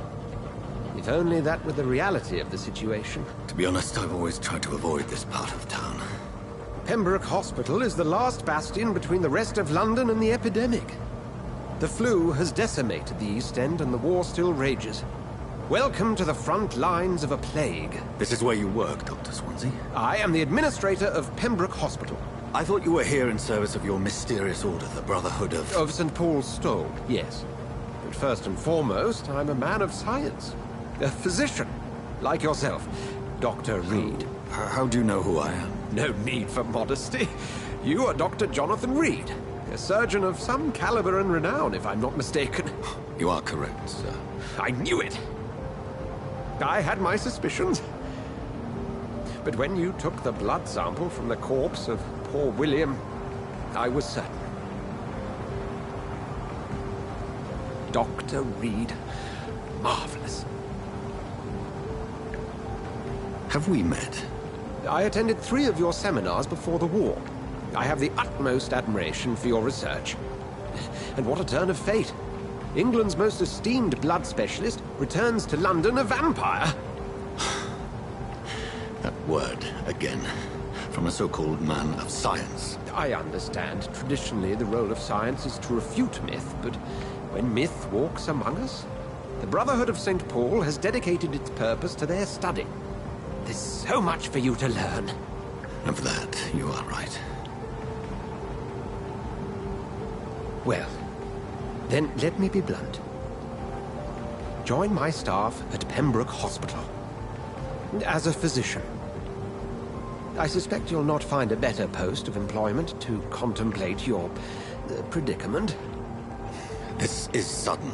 If only that were the reality of the situation. To be honest, I've always tried to avoid this part of town. Pembroke Hospital is the last bastion between the rest of London and the epidemic. The flu has decimated the East End and the war still rages. Welcome to the front lines of a plague. This is where you work, Dr. Swansea? I am the administrator of Pembroke Hospital. I thought you were here in service of your mysterious order, the Brotherhood of... Of St. Paul's Stole, yes. But first and foremost, I'm a man of science. A physician, like yourself, Dr. Reed. How do you know who I am? No need for modesty. You are Dr. Jonathan Reed, a surgeon of some caliber and renown, if I'm not mistaken. You are correct, sir. I knew it. I had my suspicions. But when you took the blood sample from the corpse of poor William, I was certain. Dr. Reed. Marvelous. Have we met? I attended 3 of your seminars before the war. I have the utmost admiration for your research. And what a turn of fate. England's most esteemed blood specialist returns to London a vampire. That word, again, from a so-called man of science. I understand. Traditionally, the role of science is to refute myth, but when myth walks among us, the Brotherhood of St. Paul has dedicated its purpose to their study. There's so much for you to learn. Of that, you are right. Well, then let me be blunt. Join my staff at Pembroke Hospital. As a physician. I suspect you'll not find a better post of employment to contemplate your predicament. This is sudden.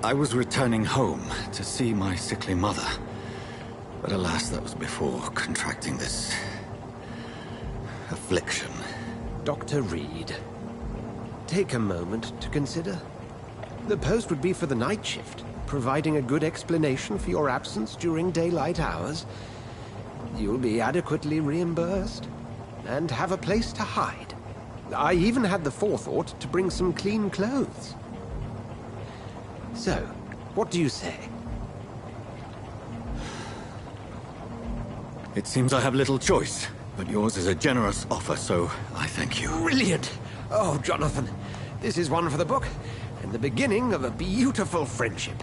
I was returning home to see my sickly mother. But alas, that was before contracting this... affliction. Dr. Reed, take a moment to consider. The post would be for the night shift, providing a good explanation for your absence during daylight hours. You'll be adequately reimbursed, and have a place to hide. I even had the forethought to bring some clean clothes. So, what do you say? It seems I have little choice, but yours is a generous offer, so I thank you. Brilliant! Oh, Jonathan, this is one for the book, and the beginning of a beautiful friendship.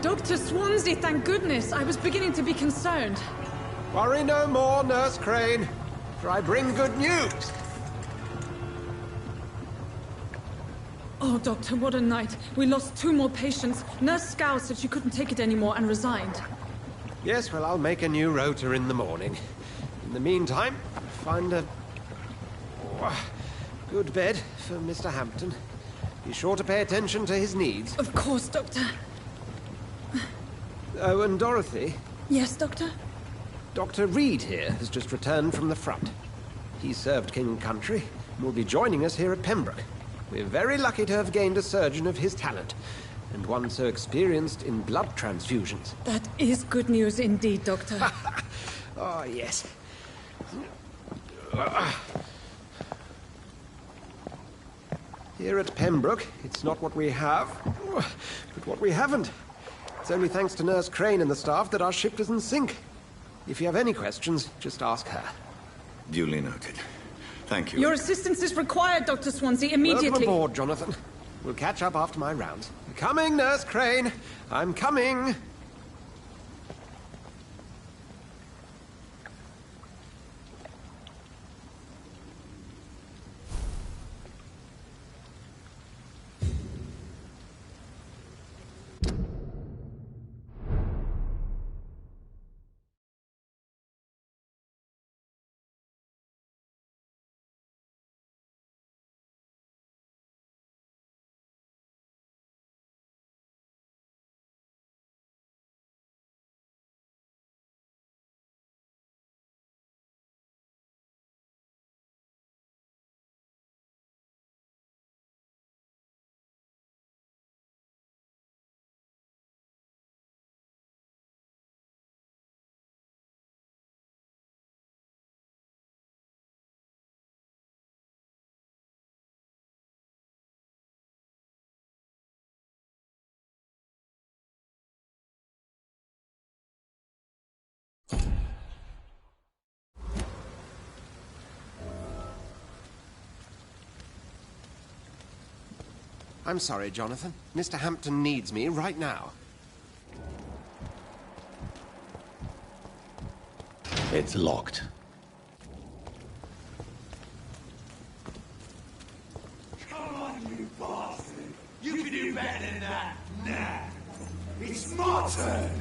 Dr. Swansea, thank goodness. I was beginning to be concerned. Worry no more, Nurse Crane, for I bring good news. Oh, Doctor, what a night. We lost 2 more patients. Nurse Scow said she couldn't take it anymore and resigned. Yes, well, I'll make a new rota in the morning. In the meantime, find a... good bed for Mr. Hampton. Be sure to pay attention to his needs. Of course, Doctor. Oh, and Dorothy? Yes, Doctor? Dr. Reed here has just returned from the front. He served King and Country and will be joining us here at Pembroke. We're very lucky to have gained a surgeon of his talent, and one so experienced in blood transfusions. That is good news indeed, Doctor. Oh, yes. Here at Pembroke, it's not what we have, but what we haven't. It's only thanks to Nurse Crane and the staff that our ship doesn't sink. If you have any questions, just ask her. Duly noted. Thank you. Your assistance is required, Dr. Swansea, immediately. Welcome aboard, Jonathan. We'll catch up after my rounds. Coming, Nurse Crane. I'm coming. I'm sorry, Jonathan. Mr. Hampton needs me right now. It's locked. Come on, you bastard! You can do better than that! Nah! It's my turn!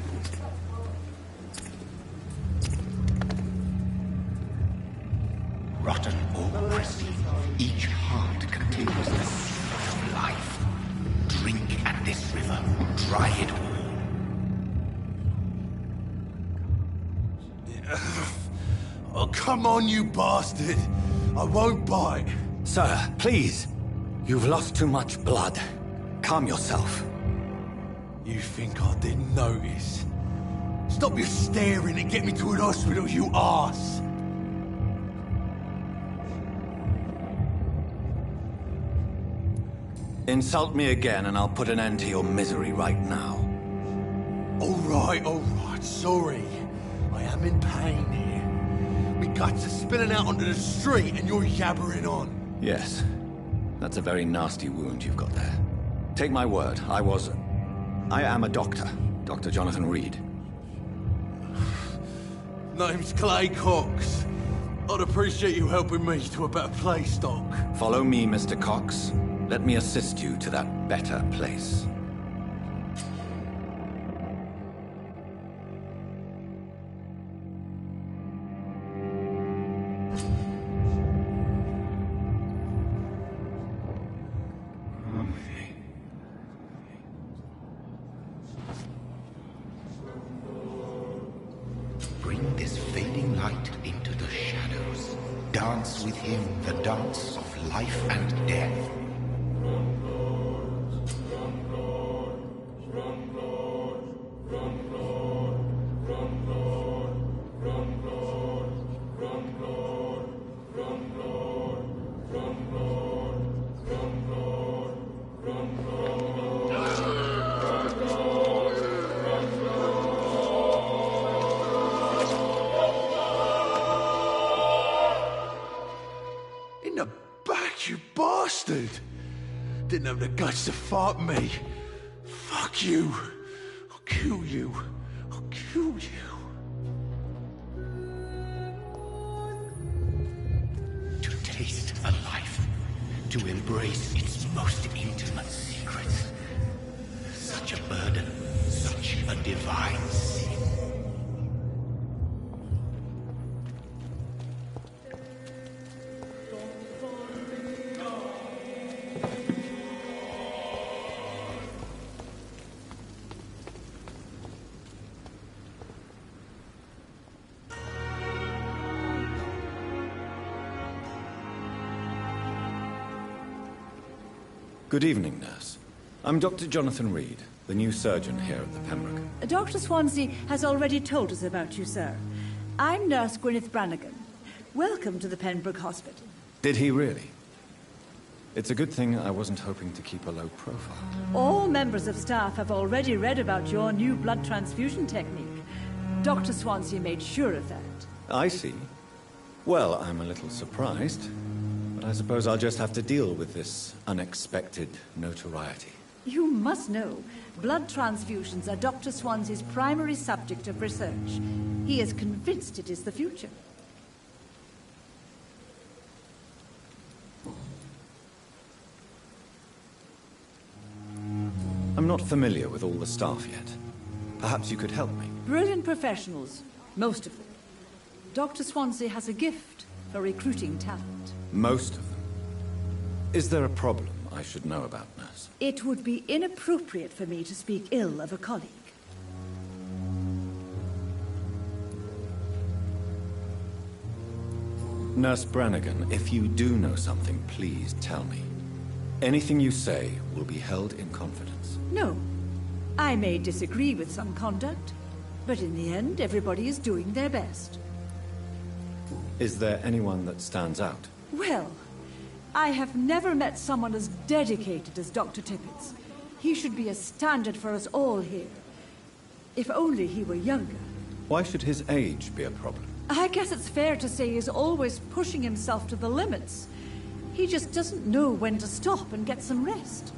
Rotten or pristine, each heart contains the seed of life. Drink at this river, dry it all. Oh, come on, you bastard! I won't bite. Sir, please. You've lost too much blood. Calm yourself. You think I didn't notice? Stop your staring and get me to an hospital, you arse! Insult me again and I'll put an end to your misery right now. All right, sorry. I am in pain here. My guts are spilling out onto the street and you're yabbering on. Yes. That's a very nasty wound you've got there. Take my word, I am a doctor. Dr. Jonathan Reed. Name's Clay Cox. I'd appreciate you helping me to a better place, Doc. Follow me, Mr. Cox. Let me assist you to that better place. Bring this fading light into the shadows. Dance with him the dance of life and death. In the back, you bastard! Didn't have the guts to fight me. Fuck you. I'll kill you. I'll kill you. To taste a life, to embrace its most intimate secrets. Such a burden, such a divine sin. Good evening, nurse. I'm Dr. Jonathan Reed, the new surgeon here at the Pembroke. Dr. Swansea has already told us about you, sir. I'm Nurse Gwyneth Brannigan. Welcome to the Pembroke Hospital. Did he really? It's a good thing I wasn't hoping to keep a low profile. All members of staff have already read about your new blood transfusion technique. Dr. Swansea made sure of that. I see. Well, I'm a little surprised, but I suppose I'll just have to deal with this unexpected notoriety. You must know, blood transfusions are Dr. Swansea's primary subject of research. He is convinced it is the future. I'm not familiar with all the staff yet. Perhaps you could help me. Brilliant professionals, most of them. Dr. Swansea has a gift for recruiting talent. Most of them. Is there a problem I should know about, nurse? It would be inappropriate for me to speak ill of a colleague. Nurse Brannigan, if you do know something, please tell me. Anything you say will be held in confidence. No. I may disagree with some conduct, but in the end, everybody is doing their best. Is there anyone that stands out? Well, I have never met someone as dedicated as Dr. Tippett. He should be a standard for us all here. If only he were younger. Why should his age be a problem? I guess it's fair to say he's always pushing himself to the limits. He just doesn't know when to stop and get some rest.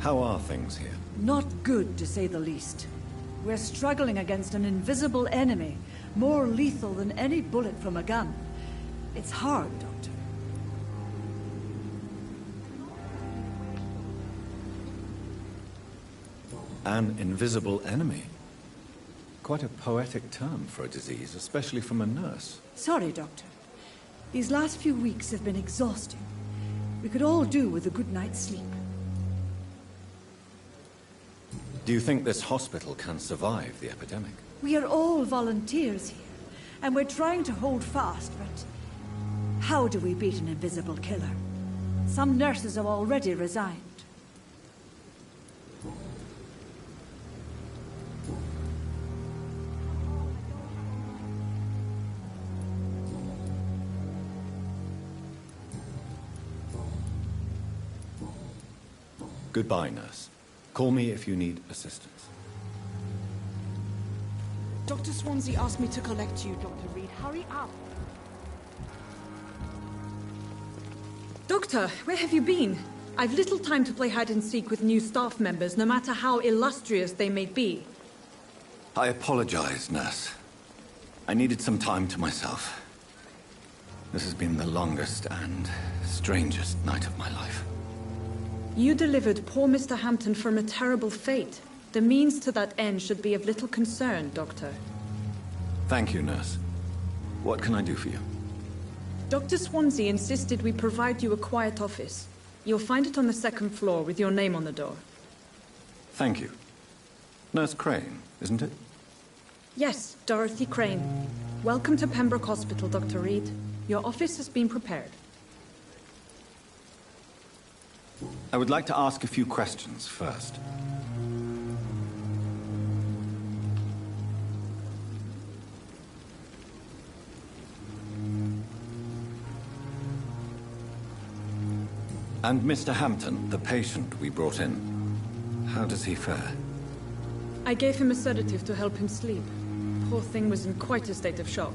How are things here? Not good, to say the least. We're struggling against an invisible enemy, more lethal than any bullet from a gun. It's hard, Doctor. An invisible enemy? Quite a poetic term for a disease, especially from a nurse. Sorry, Doctor. These last few weeks have been exhausting. We could all do with a good night's sleep. Do you think this hospital can survive the epidemic? We are all volunteers here, and we're trying to hold fast, but how do we beat an invisible killer? Some nurses have already resigned. Goodbye, nurse. Call me if you need assistance. Dr. Swansea asked me to collect you, Dr. Reed. Hurry up. Doctor, where have you been? I've little time to play hide and seek with new staff members, no matter how illustrious they may be. I apologize, nurse. I needed some time to myself. This has been the longest and strangest night of my life. You delivered poor Mr. Hampton from a terrible fate. The means to that end should be of little concern, Doctor. Thank you, nurse. What can I do for you? Dr. Swansea insisted we provide you a quiet office. You'll find it on the second floor with your name on the door. Thank you. Nurse Crane, isn't it? Yes, Dorothy Crane. Welcome to Pembroke Hospital, Dr. Reed. Your office has been prepared. I would like to ask a few questions first. And Mr. Hampton, the patient we brought in, how does he fare? I gave him a sedative to help him sleep. Poor thing was in quite a state of shock.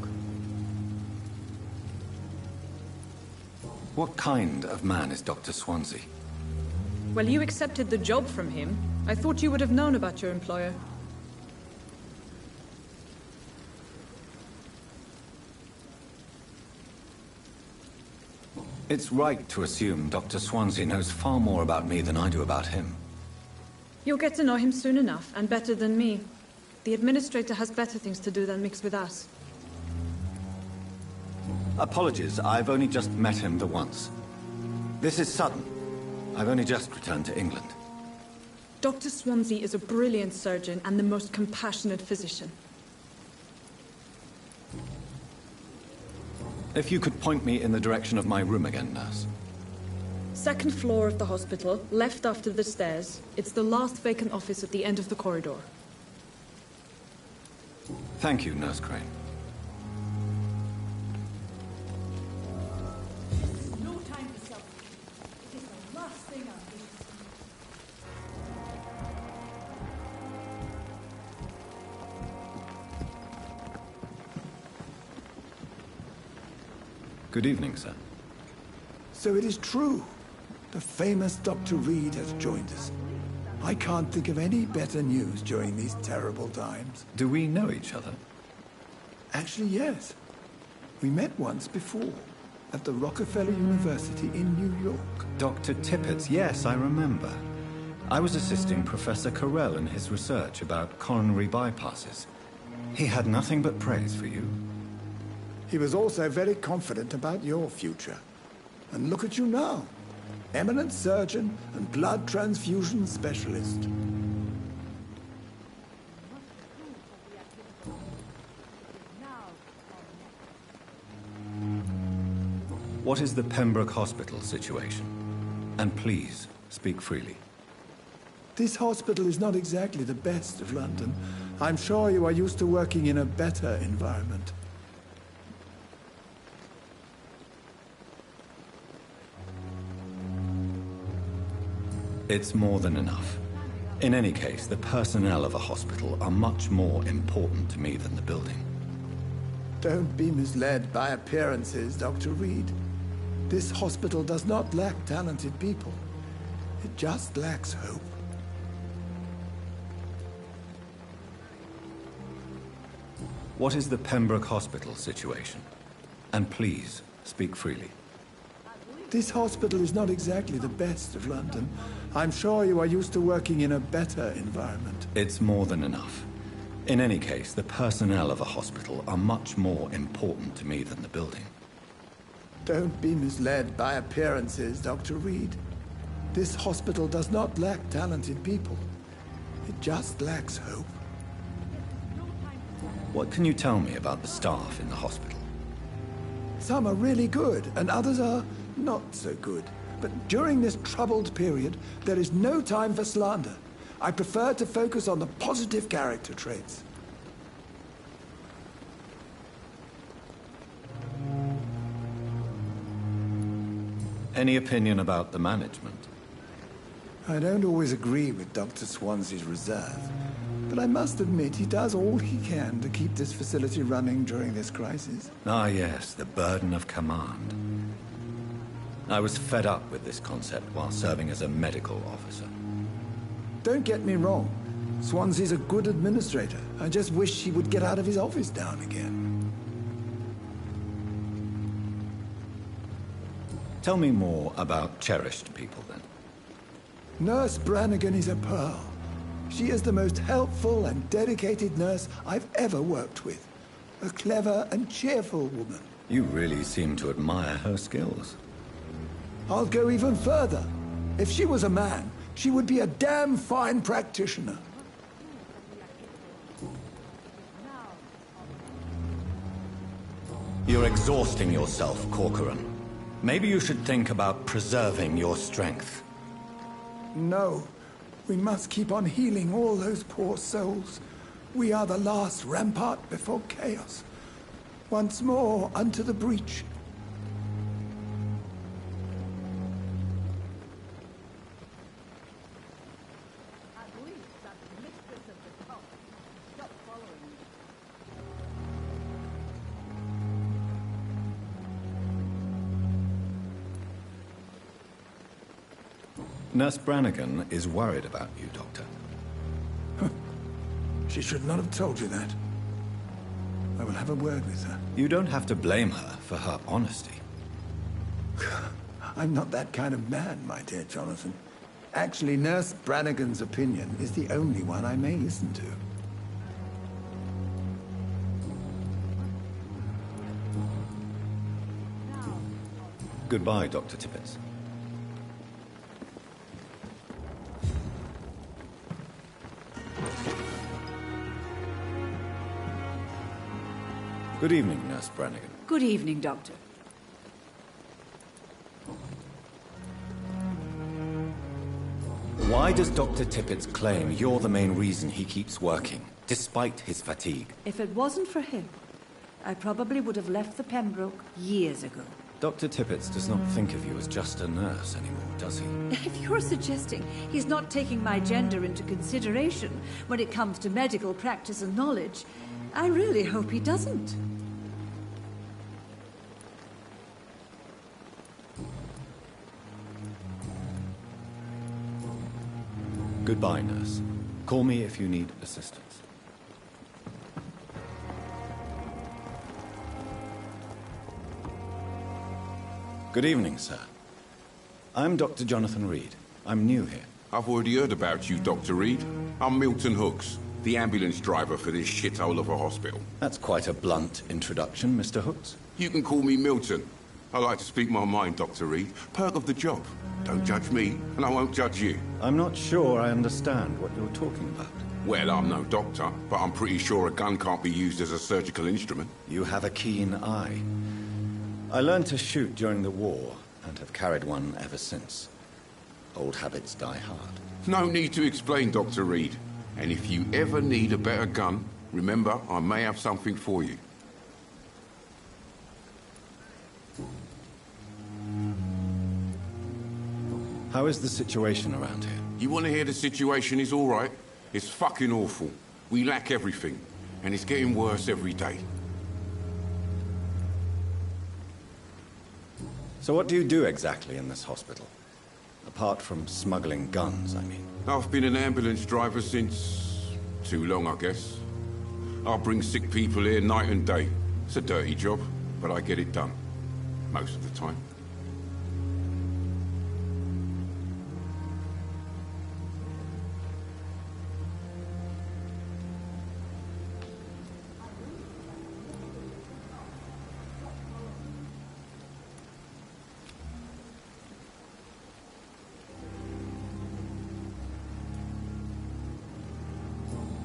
What kind of man is Dr. Swansea? Well, you accepted the job from him. I thought you would have known about your employer. It's right to assume Dr. Swansea knows far more about me than I do about him. You'll get to know him soon enough, and better than me. The administrator has better things to do than mix with us. Apologies, I've only just met him the once. This is sudden. I've only just returned to England. Dr. Swansea is a brilliant surgeon and the most compassionate physician. If you could point me in the direction of my room again, nurse. Second floor of the hospital, left after the stairs. It's the last vacant office at the end of the corridor. Thank you, Nurse Crane. No time for self-pity. It is the last thing our patients need. Good evening, sir. So it is true. The famous Dr. Reed has joined us. I can't think of any better news during these terrible times. Do we know each other? Actually, yes. We met once before, at the Rockefeller University in New York. Dr. Tippett, yes, I remember. I was assisting Professor Carell in his research about coronary bypasses. He had nothing but praise for you. He was also very confident about your future. And look at you now. Eminent surgeon and blood transfusion specialist. What is the Pembroke Hospital situation? And please, speak freely. This hospital is not exactly the best of London. I'm sure you are used to working in a better environment. It's more than enough. In any case, the personnel of a hospital are much more important to me than the building. Don't be misled by appearances, Dr. Reed. This hospital does not lack talented people. It just lacks hope. What is the Pembroke Hospital situation? And please, speak freely. This hospital is not exactly the best of London. I'm sure you are used to working in a better environment. It's more than enough. In any case, the personnel of a hospital are much more important to me than the building. Don't be misled by appearances, Dr. Reed. This hospital does not lack talented people. It just lacks hope. What can you tell me about the staff in the hospital? Some are really good, and others are not so good. But during this troubled period, there is no time for slander. I prefer to focus on the positive character traits. Any opinion about the management? I don't always agree with Dr. Swansea's reserve, but I must admit he does all he can to keep this facility running during this crisis. Ah yes, the burden of command. I was fed up with this concept while serving as a medical officer. Don't get me wrong. Swansea's a good administrator. I just wish he would get out of his office down again. Tell me more about cherished people, then. Nurse Brannigan is a pearl. She is the most helpful and dedicated nurse I've ever worked with. A clever and cheerful woman. You really seem to admire her skills. I'll go even further. If she was a man, she would be a damn fine practitioner. You're exhausting yourself, Corcoran. Maybe you should think about preserving your strength. No. We must keep on healing all those poor souls. We are the last rampart before chaos. Once more unto the breach. Nurse Brannigan is worried about you, Doctor. She should not have told you that. I will have a word with her. You don't have to blame her for her honesty. I'm not that kind of man, my dear Jonathan. Actually, Nurse Brannigan's opinion is the only one I may listen to. Goodbye, Dr. Tippett. Good evening, Nurse Brannigan. Good evening, Doctor. Why does Dr. Tippett claim you're the main reason he keeps working, despite his fatigue? If it wasn't for him, I probably would have left the Pembroke years ago. Dr. Tippett does not think of you as just a nurse anymore, does he? If you're suggesting he's not taking my gender into consideration when it comes to medical practice and knowledge, I really hope he doesn't. Goodbye, nurse. Call me if you need assistance. Good evening, sir. I'm Dr. Jonathan Reed. I'm new here. I've already heard about you, Dr. Reed. I'm Milton Hooks, the ambulance driver for this shithole of a hospital. That's quite a blunt introduction, Mr. Hooks. You can call me Milton. I like to speak my mind, Dr. Reed. Perk of the job. Don't judge me, and I won't judge you. I'm not sure I understand what you're talking about. Well, I'm no doctor, but I'm pretty sure a gun can't be used as a surgical instrument. You have a keen eye. I learned to shoot during the war, and have carried one ever since. Old habits die hard. No need to explain, Dr. Reed. And if you ever need a better gun, remember, I may have something for you. How is the situation around here? You want to hear the situation is all right? It's fucking awful. We lack everything, and it's getting worse every day. So what do you do exactly in this hospital? Apart from smuggling guns, I mean. I've been an ambulance driver since... too long, I guess. I bring sick people here night and day. It's a dirty job, but I get it done. Most of the time.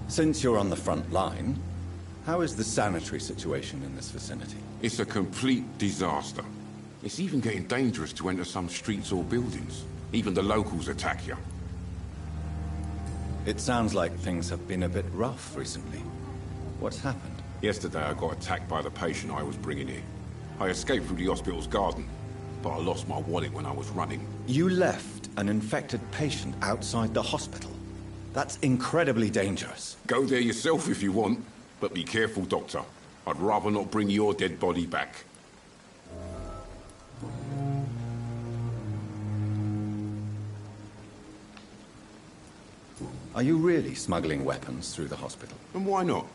Since you're on the front line, how is the sanitary situation in this vicinity? It's a complete disaster. It's even getting dangerous to enter some streets or buildings. Even the locals attack you. It sounds like things have been a bit rough recently. What's happened? Yesterday I got attacked by the patient I was bringing here. I escaped through the hospital's garden, but I lost my wallet when I was running. You left an infected patient outside the hospital? That's incredibly dangerous. Go there yourself if you want, but be careful, Doctor. I'd rather not bring your dead body back. Are you really smuggling weapons through the hospital? And why not?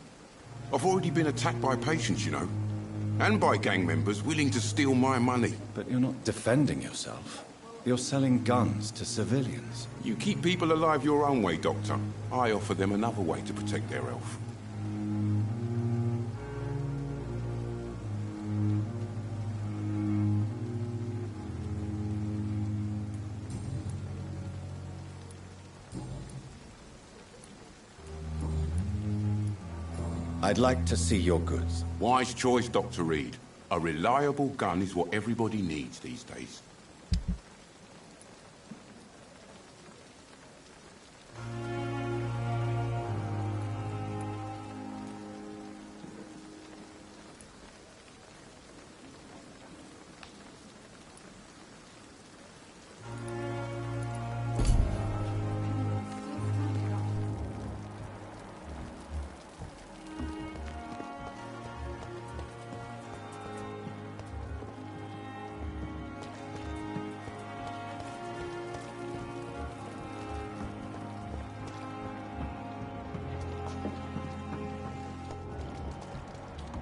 I've already been attacked by patients, you know. And by gang members willing to steal my money. But you're not defending yourself. You're selling guns to civilians. You keep people alive your own way, Doctor. I offer them another way to protect their health. I'd like to see your goods. Wise choice, Dr. Reed. A reliable gun is what everybody needs these days.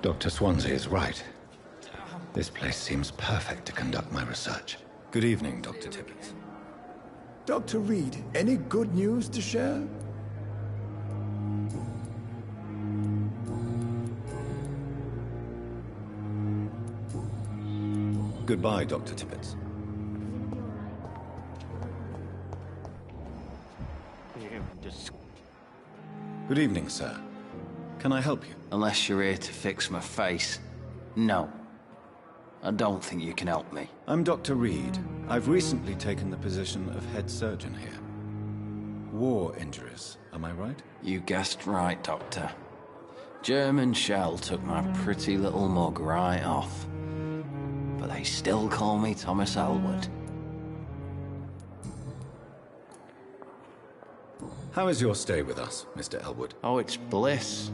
Dr. Swansea is right. This place seems perfect to conduct my research. Good evening, Dr. Tippett. Dr. Reed, any good news to share? Goodbye, Dr. Tippett. Good evening, sir. Can I help you? Unless you're here to fix my face. No. I don't think you can help me. I'm Dr. Reed. I've recently taken the position of head surgeon here. War injuries, am I right? You guessed right, Doctor. German shell took my pretty little mug right off. But they still call me Thomas Elwood. How is your stay with us, Mr. Elwood? Oh, it's bliss.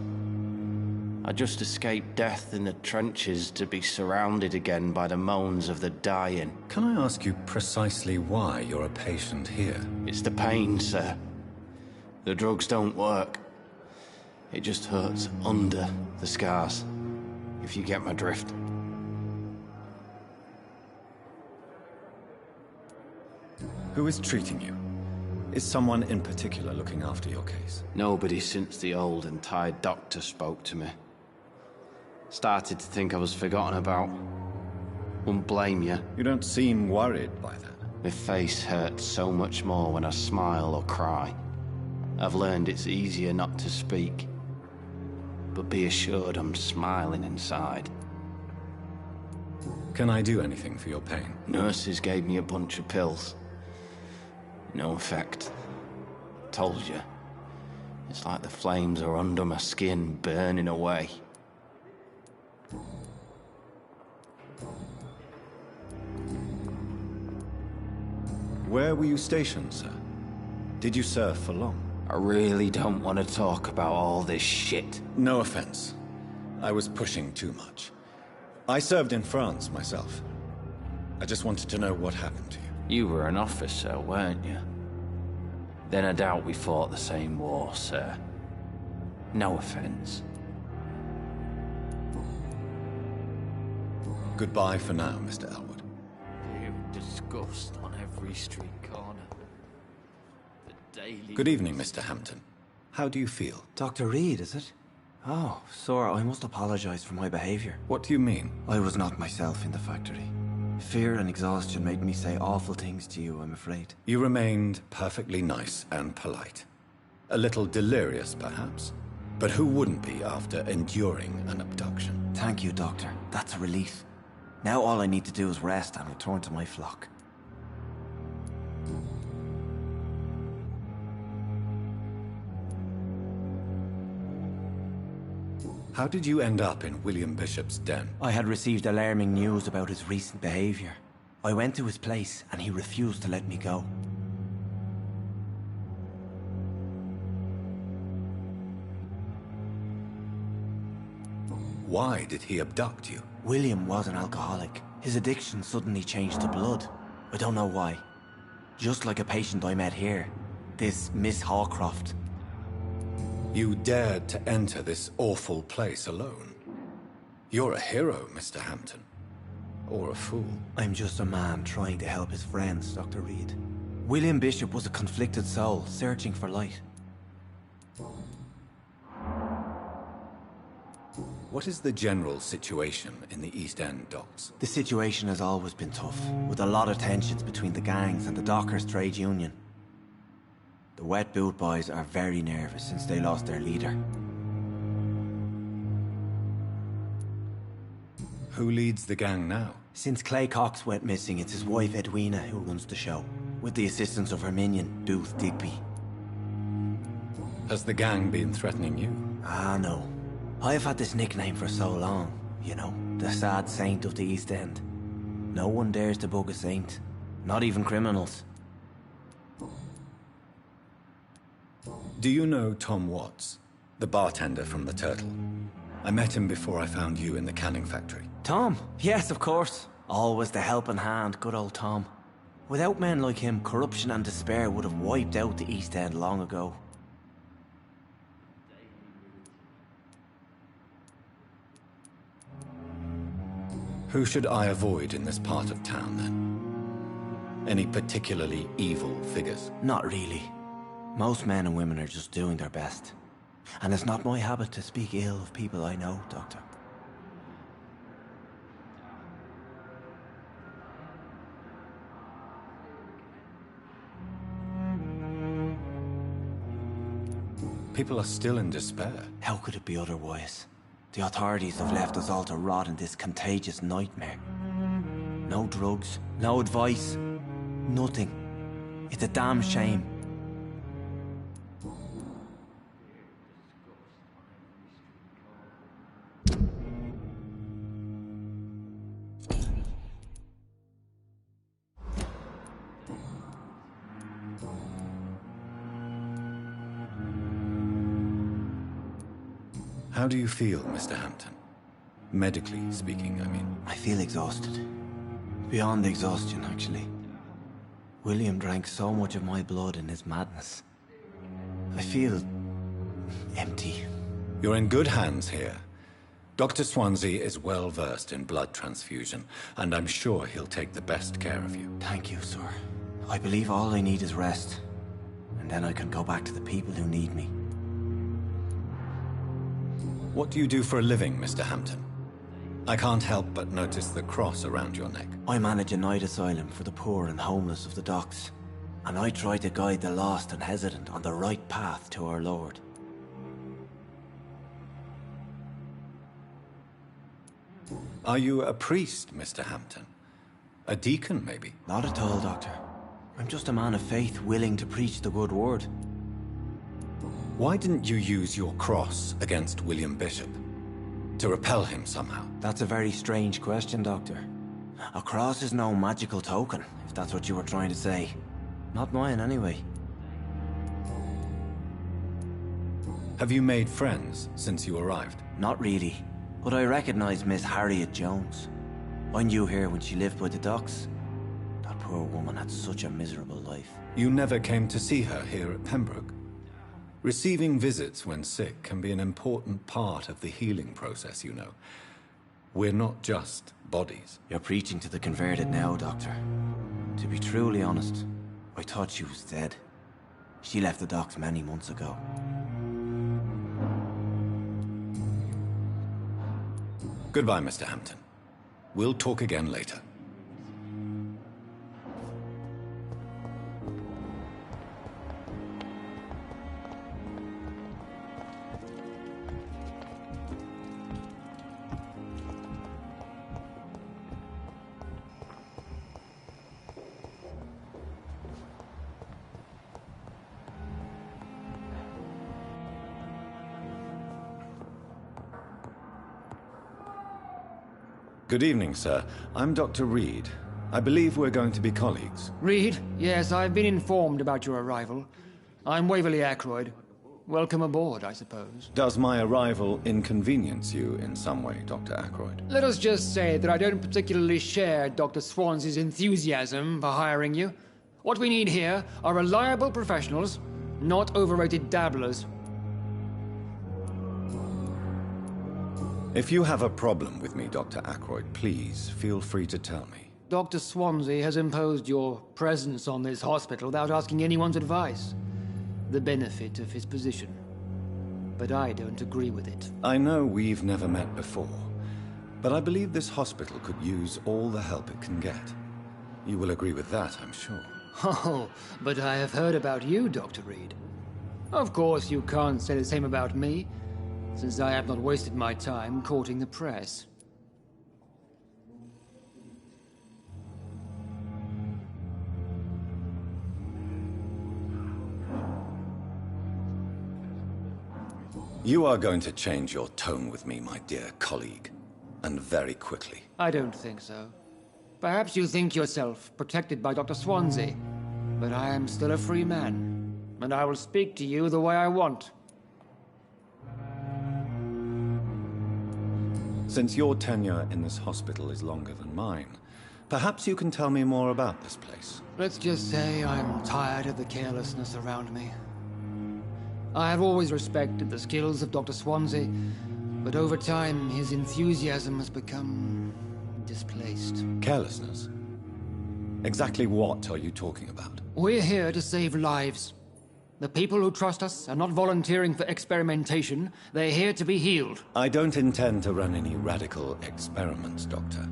I just escaped death in the trenches to be surrounded again by the moans of the dying. Can I ask you precisely why you're a patient here? It's the pain, sir. The drugs don't work. It just hurts under the scars, if you get my drift. Who is treating you? Is someone in particular looking after your case? Nobody since the old and tired doctor spoke to me. Started to think I was forgotten about. Wouldn't blame you. You don't seem worried by that. My face hurts so much more when I smile or cry. I've learned it's easier not to speak. But be assured I'm smiling inside. Can I do anything for your pain? Nurses gave me a bunch of pills. No effect. Told you. It's like the flames are under my skin, burning away. Where were you stationed, sir? Did you serve for long? I really don't want to talk about all this shit. No offense. I was pushing too much. I served in France myself. I just wanted to know what happened to you. You were an officer, weren't you? Then I doubt we fought the same war, sir. No offense. Goodbye for now, Mr. Elwood. You disgust on every street corner. The daily... Good evening, Mr. Hampton. How do you feel? Dr. Reed, is it? Oh, sir, I must apologize for my behavior. What do you mean? I was not myself in the factory. Fear and exhaustion made me say awful things to you, I'm afraid. You remained perfectly nice and polite. A little delirious, perhaps. But who wouldn't be after enduring an abduction? Thank you, Doctor. That's a relief. Now all I need to do is rest and return to my flock. How did you end up in William Bishop's den? I had received alarming news about his recent behavior. I went to his place and he refused to let me go. Why did he abduct you? William was an alcoholic. His addiction suddenly changed to blood. I don't know why. Just like a patient I met here. This Miss Hawcroft. You dared to enter this awful place alone. You're a hero, Mr. Hampton. Or a fool. I'm just a man trying to help his friends, Dr. Reed. William Bishop was a conflicted soul, searching for light. What is the general situation in the East End docks? The situation has always been tough, with a lot of tensions between the gangs and the dockers' trade union. The Wet Boot Boys are very nervous since they lost their leader. Who leads the gang now? Since Clay Cox went missing, it's his wife Edwina who runs the show, with the assistance of her minion, Booth Digby. Has the gang been threatening you? Ah, no. I've had this nickname for so long, you know, the sad saint of the East End. No one dares to bug a saint, not even criminals. Do you know Tom Watts, the bartender from the Turtle? I met him before I found you in the canning factory. Tom? Yes, of course. Always the helping hand, good old Tom. Without men like him, corruption and despair would have wiped out the East End long ago. Who should I avoid in this part of town, then? Any particularly evil figures? Not really. Most men and women are just doing their best. And it's not my habit to speak ill of people I know, Doctor. People are still in despair. How could it be otherwise? The authorities have left us all to rot in this contagious nightmare. No drugs, no advice, nothing. It's a damn shame. How do you feel, Mr. Hampton? Medically speaking, I mean. I feel exhausted. Beyond exhaustion, actually. William drank so much of my blood in his madness. I feel empty. You're in good hands here. Dr. Swansea is well versed in blood transfusion, and I'm sure he'll take the best care of you. Thank you, sir. I believe all I need is rest. And then I can go back to the people who need me. What do you do for a living, Mr. Hampton? I can't help but notice the cross around your neck. I manage a night asylum for the poor and homeless of the docks. And I try to guide the lost and hesitant on the right path to our Lord. Are you a priest, Mr. Hampton? A deacon, maybe? Not at all, Doctor. I'm just a man of faith willing to preach the good word. Why didn't you use your cross against William Bishop? To repel him somehow? That's a very strange question, Doctor. A cross is no magical token, if that's what you were trying to say. Not mine, anyway. Have you made friends since you arrived? Not really, but I recognize Miss Harriet Jones. I knew her when she lived by the docks. That poor woman had such a miserable life. You never came to see her here at Pembroke? Receiving visits when sick can be an important part of the healing process, you know. We're not just bodies. You're preaching to the converted now, Doctor. To be truly honest, I thought she was dead. She left the docks many months ago. Goodbye, Mr. Hampton. We'll talk again later. Good evening, sir. I'm Dr. Reed. I believe we're going to be colleagues. Reed? Yes, I've been informed about your arrival. I'm Waverly Ackroyd. Welcome aboard, I suppose. Does my arrival inconvenience you in some way, Dr. Ackroyd? Let us just say that I don't particularly share Dr. Swansea's enthusiasm for hiring you. What we need here are reliable professionals, not overrated dabblers. If you have a problem with me, Dr. Ackroyd, please feel free to tell me. Dr. Swansea has imposed your presence on this hospital without asking anyone's advice. The benefit of his position. But I don't agree with it. I know we've never met before, but I believe this hospital could use all the help it can get. You will agree with that, I'm sure. Oh, but I have heard about you, Dr. Reed. Of course, you can't say the same about me, since I have not wasted my time courting the press. You are going to change your tone with me, my dear colleague, and very quickly. I don't think so. Perhaps you think yourself protected by Dr. Swansea, but I am still a free man, and I will speak to you the way I want. Since your tenure in this hospital is longer than mine, perhaps you can tell me more about this place. Let's just say I'm tired of the carelessness around me. I have always respected the skills of Dr. Swansea, but over time his enthusiasm has become displaced. Carelessness? Exactly what are you talking about? We're here to save lives. The people who trust us are not volunteering for experimentation. They're here to be healed. I don't intend to run any radical experiments, Doctor.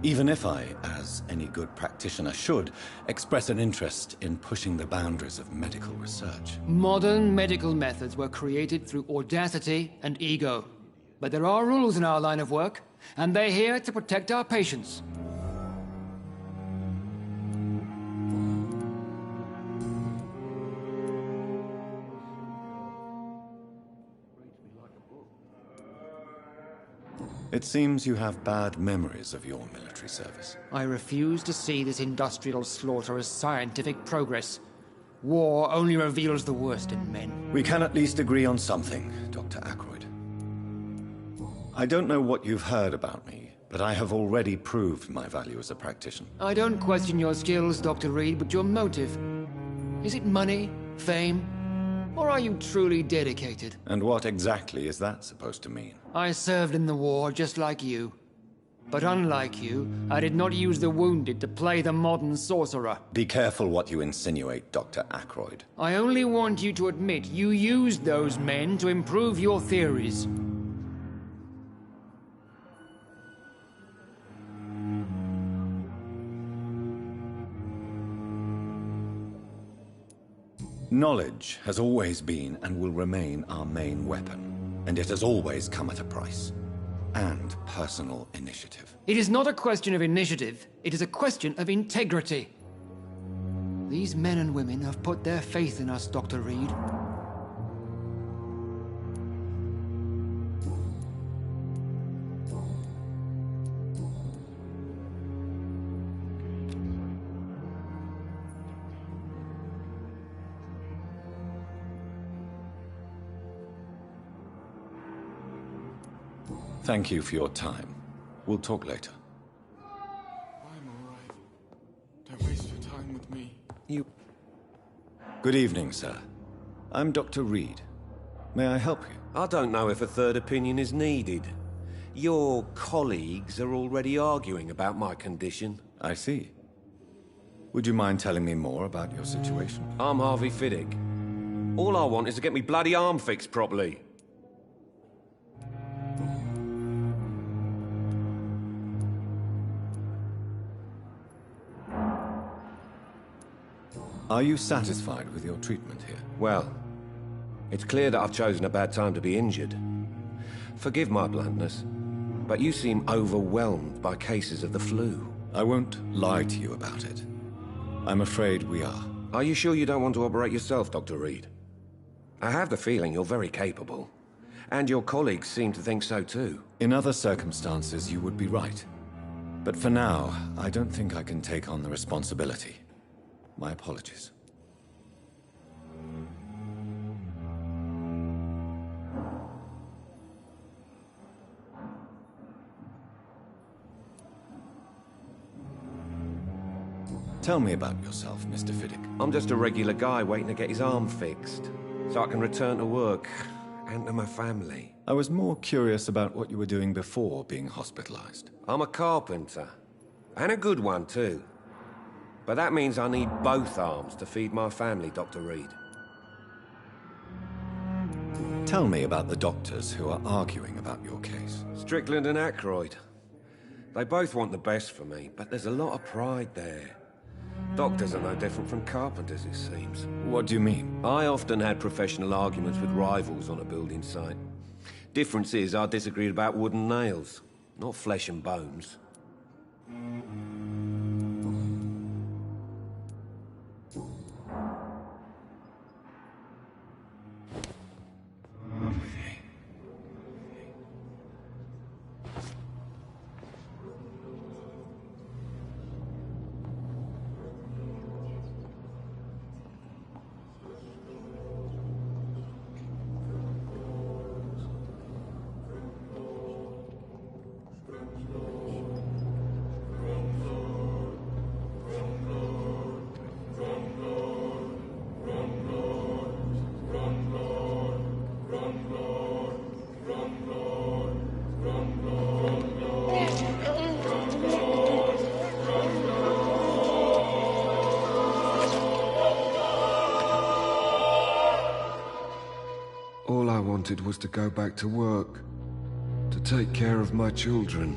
Even if I, as any good practitioner should, express an interest in pushing the boundaries of medical research. Modern medical methods were created through audacity and ego. But there are rules in our line of work, and they're here to protect our patients. It seems you have bad memories of your military service. I refuse to see this industrial slaughter as scientific progress. War only reveals the worst in men. We can at least agree on something, Dr. Ackroyd. I don't know what you've heard about me, but I have already proved my value as a practitioner. I don't question your skills, Dr. Reed, but your motive. Is it money, fame, or are you truly dedicated? And what exactly is that supposed to mean? I served in the war just like you. But unlike you, I did not use the wounded to play the modern sorcerer. Be careful what you insinuate, Dr. Ackroyd. I only want you to admit you used those men to improve your theories. Knowledge has always been and will remain our main weapon, and it has always come at a price. And personal initiative. It is not a question of initiative, it is a question of integrity. These men and women have put their faith in us, Dr. Reed. Thank you for your time. We'll talk later. I'm alright. Don't waste your time with me. Good evening, sir. I'm Dr. Reed. May I help you? I don't know if a third opinion is needed. Your colleagues are already arguing about my condition. I see. Would you mind telling me more about your situation? I'm Harvey Fiddick. All I want is to get me bloody arm fixed properly. Are you satisfied with your treatment here? Well, it's clear that I've chosen a bad time to be injured. Forgive my bluntness, but you seem overwhelmed by cases of the flu. I won't lie to you about it. I'm afraid we are. Are you sure you don't want to operate yourself, Dr. Reed? I have the feeling you're very capable. And your colleagues seem to think so too. In other circumstances, you would be right. But for now, I don't think I can take on the responsibility. My apologies. Tell me about yourself, Mr. Fiddick. I'm just a regular guy waiting to get his arm fixed, so I can return to work and to my family. I was more curious about what you were doing before being hospitalized. I'm a carpenter, and a good one too. But that means I need both arms to feed my family, Dr. Reed. Tell me about the doctors who are arguing about your case. Strickland and Aykroyd. They both want the best for me, but there's a lot of pride there. Doctors are no different from carpenters, it seems. What do you mean? I often had professional arguments with rivals on a building site. Difference is, I disagreed about wood and nails, not flesh and bones. All I wanted was to go back to work, to take care of my children.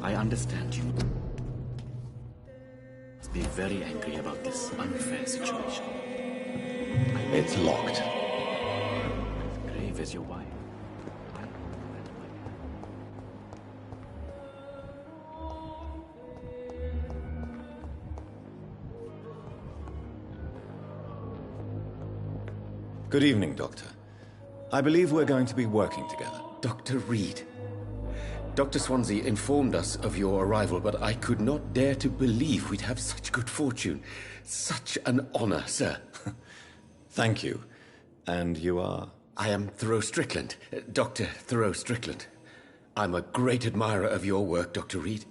I understand you. Be very angry about this unfair situation. It's locked. Grave as your wife. Good evening, Doctor. I believe we're going to be working together. Dr. Reed. Dr. Swansea informed us of your arrival, but I could not dare to believe we'd have such good fortune. Such an honor, sir. Thank you. And you are? I am Thoreau Strickland, Dr. Thoreau Strickland. I'm a great admirer of your work, Dr. Reed.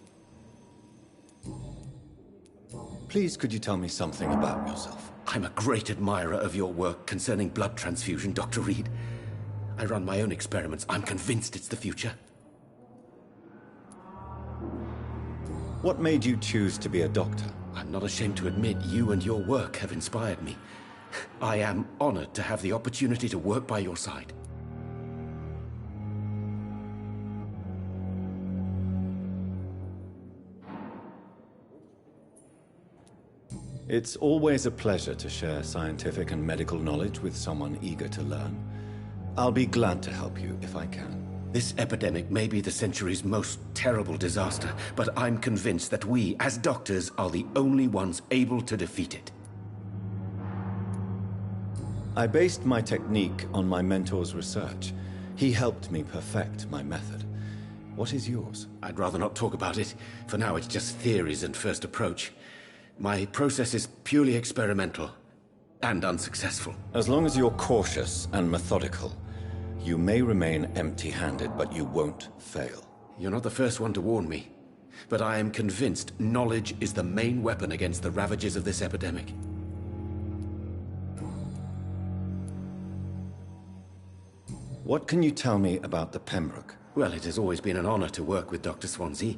Please, could you tell me something about yourself? I'm a great admirer of your work concerning blood transfusion, Dr. Reed. I run my own experiments. I'm convinced it's the future. What made you choose to be a doctor? I'm not ashamed to admit you and your work have inspired me. I am honored to have the opportunity to work by your side. It's always a pleasure to share scientific and medical knowledge with someone eager to learn. I'll be glad to help you if I can. This epidemic may be the century's most terrible disaster, but I'm convinced that we, as doctors, are the only ones able to defeat it. I based my technique on my mentor's research. He helped me perfect my method. What is yours? I'd rather not talk about it. For now, it's just theories and first approach. My process is purely experimental. And unsuccessful. As long as you're cautious and methodical, you may remain empty-handed, but you won't fail. You're not the first one to warn me, but I am convinced knowledge is the main weapon against the ravages of this epidemic. What can you tell me about the Pembroke? Well, it has always been an honor to work with Dr. Swansea.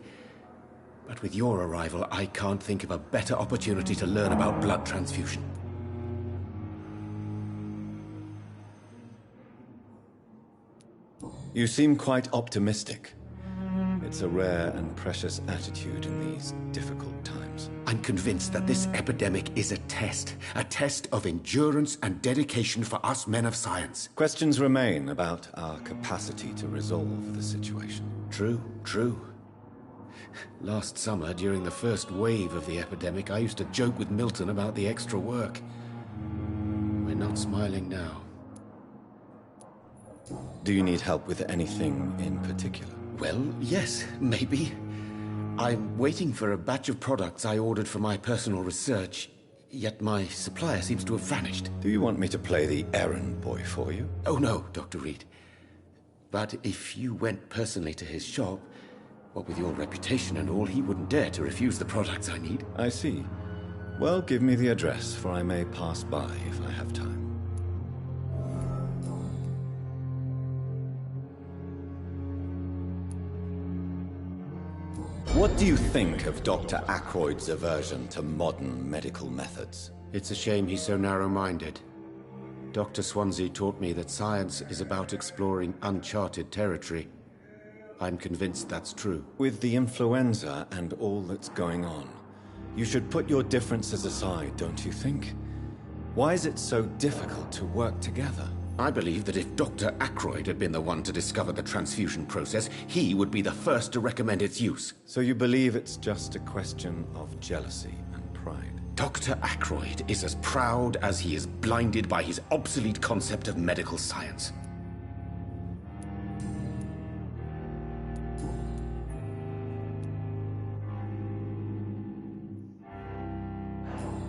But with your arrival, I can't think of a better opportunity to learn about blood transfusion. You seem quite optimistic. It's a rare and precious attitude in these difficult times. I'm convinced that this epidemic is a test of endurance and dedication for us men of science. Questions remain about our capacity to resolve the situation. True. Last summer, during the first wave of the epidemic, I used to joke with Milton about the extra work. We're not smiling now. Do you need help with anything in particular? Well, yes, maybe. I'm waiting for a batch of products I ordered for my personal research, yet my supplier seems to have vanished. Do you want me to play the errand boy for you? Oh no, Dr. Reed. But if you went personally to his shop, what with your reputation and all, he wouldn't dare to refuse the products I need. I see. Well, give me the address, for I may pass by if I have time. What do you think of Dr. Ackroyd's aversion to modern medical methods? It's a shame he's so narrow-minded. Dr. Swansea taught me that science is about exploring uncharted territory. I'm convinced that's true. With the influenza and all that's going on, you should put your differences aside, don't you think? Why is it so difficult to work together? I believe that if Dr. Ackroyd had been the one to discover the transfusion process, he would be the first to recommend its use. So you believe it's just a question of jealousy and pride? Dr. Ackroyd is as proud as he is blinded by his obsolete concept of medical science.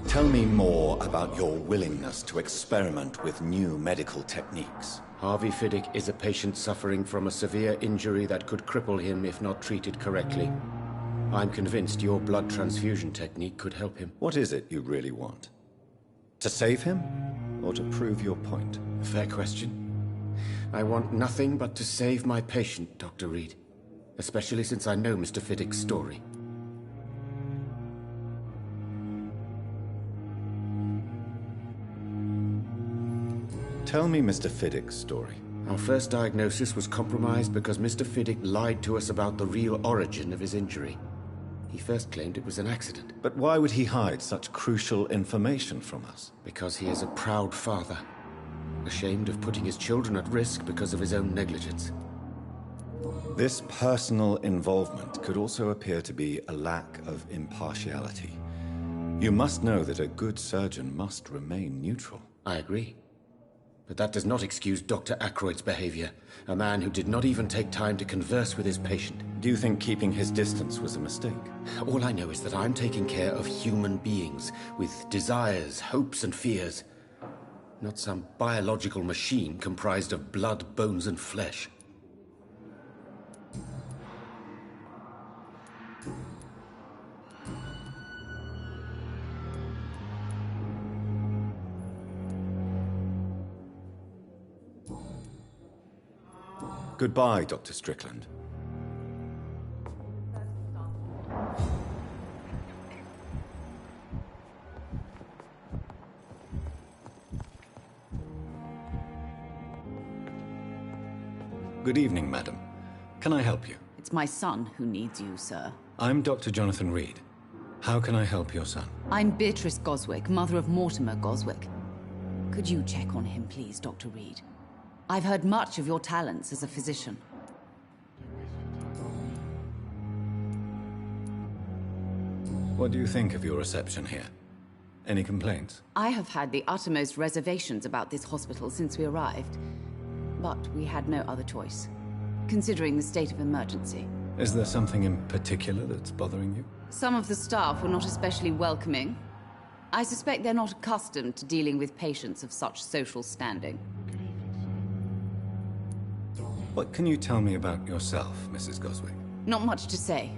Tell me more about your willingness to experiment with new medical techniques. Harvey Fiddick is a patient suffering from a severe injury that could cripple him if not treated correctly. I'm convinced your blood transfusion technique could help him. What is it you really want? To save him, or to prove your point? Fair question. I want nothing but to save my patient, Dr. Reed. Especially since I know Mr. Fiddick's story. Tell me Mr. Fiddick's story. Our first diagnosis was compromised because Mr. Fiddick lied to us about the real origin of his injury. He first claimed it was an accident. But why would he hide such crucial information from us? Because he is a proud father, ashamed of putting his children at risk because of his own negligence. This personal involvement could also appear to be a lack of impartiality. You must know that a good surgeon must remain neutral. I agree. But that does not excuse Dr. Ackroyd's behavior, a man who did not even take time to converse with his patient. Do you think keeping his distance was a mistake? All I know is that I'm taking care of human beings, with desires, hopes and fears. Not some biological machine comprised of blood, bones and flesh. Goodbye, Dr. Strickland. Good evening, madam. Can I help you? It's my son who needs you, sir. I'm Dr. Jonathan Reed. How can I help your son? I'm Beatrice Goswick, mother of Mortimer Goswick. Could you check on him, please, Dr. Reed? I've heard much of your talents as a physician. What do you think of your reception here? Any complaints? I have had the uttermost reservations about this hospital since we arrived. But we had no other choice, considering the state of emergency. Is there something in particular that's bothering you? Some of the staff were not especially welcoming. I suspect they're not accustomed to dealing with patients of such social standing. What can you tell me about yourself, Mrs. Goswick? Not much to say.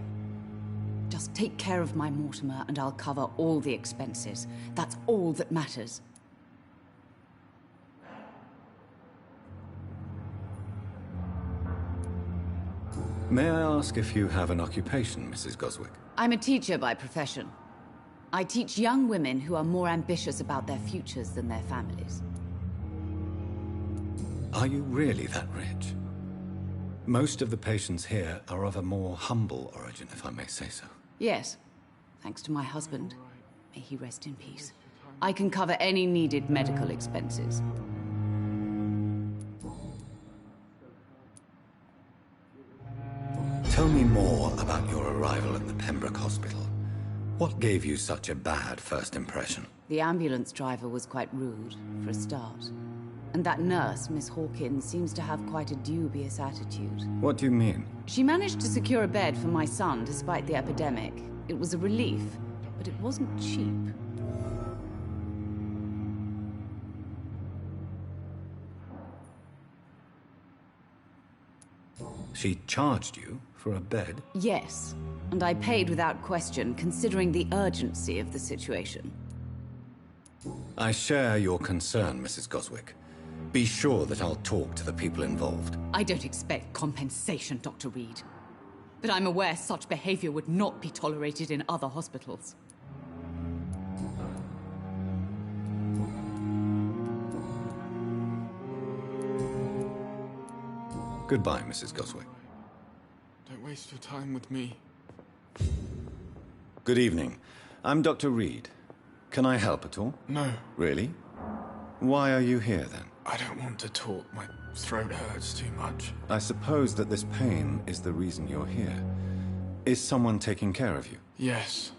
Just take care of my Mortimer and I'll cover all the expenses. That's all that matters. May I ask if you have an occupation, Mrs. Goswick? I'm a teacher by profession. I teach young women who are more ambitious about their futures than their families. Are you really that rich? Most of the patients here are of a more humble origin, if I may say so. Yes, thanks to my husband. May he rest in peace. I can cover any needed medical expenses. Tell me more about your arrival at the Pembroke Hospital. What gave you such a bad first impression? The ambulance driver was quite rude, for a start. And that nurse, Miss Hawkins, seems to have quite a dubious attitude. What do you mean? She managed to secure a bed for my son despite the epidemic. It was a relief, but it wasn't cheap. She charged you for a bed? Yes, and I paid without question, considering the urgency of the situation. I share your concern, Mrs. Goswick. Be sure that I'll talk to the people involved. I don't expect compensation, Dr. Reed. But I'm aware such behavior would not be tolerated in other hospitals. Goodbye, Mrs. Goswick. Don't waste your time with me. Good evening. I'm Dr. Reed. Can I help at all? No. Really? Why are you here, then? I don't want to talk. My throat hurts too much. I suppose that this pain is the reason you're here. Is someone taking care of you? Yes.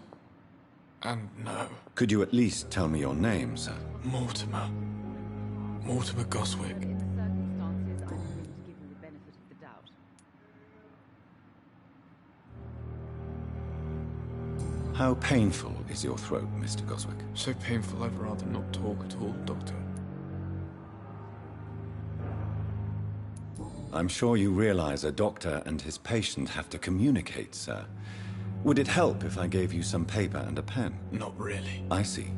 And no. Could you at least tell me your name, sir? Mortimer. Mortimer Goswick. How painful is your throat, Mr. Goswick? So painful I'd rather not talk at all, Doctor. I'm sure you realize a doctor and his patient have to communicate, sir. Would it help if I gave you some paper and a pen? Not really. I see.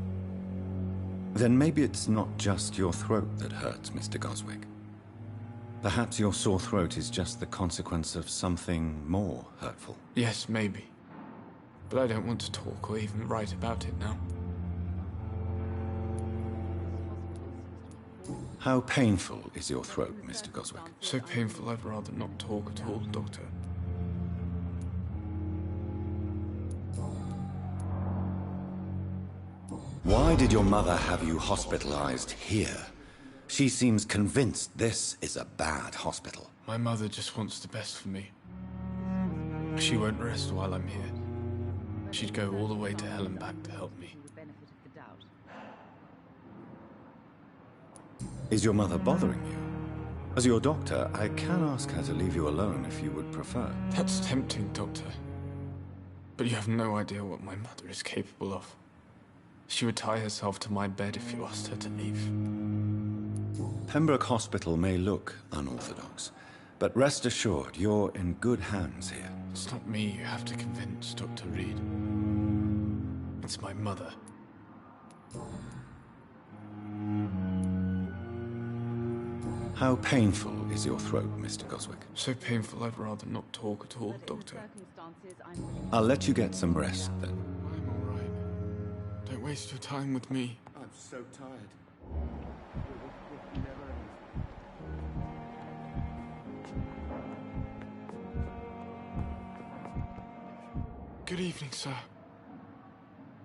Then maybe it's not just your throat that hurts, Mr. Goswick. Perhaps your sore throat is just the consequence of something more hurtful. Yes, maybe. But I don't want to talk or even write about it now. How painful is your throat, Mr. Goswick? So painful I'd rather not talk at all, Doctor. Why did your mother have you hospitalized here? She seems convinced this is a bad hospital. My mother just wants the best for me. She won't rest while I'm here. She'd go all the way to hell and back to help me. Is your mother bothering you? As your doctor, I can ask her to leave you alone if you would prefer. That's tempting, Doctor. But you have no idea what my mother is capable of. She would tie herself to my bed if you asked her to leave. Pembroke Hospital may look unorthodox, but rest assured, you're in good hands here. It's not me you have to convince, Dr. Reed. It's my mother. How painful is your throat, Mr. Goswick? So painful I'd rather not talk at all, Doctor. I'll let you get some rest, then. I'm all right. Don't waste your time with me. I'm so tired. Good evening, sir.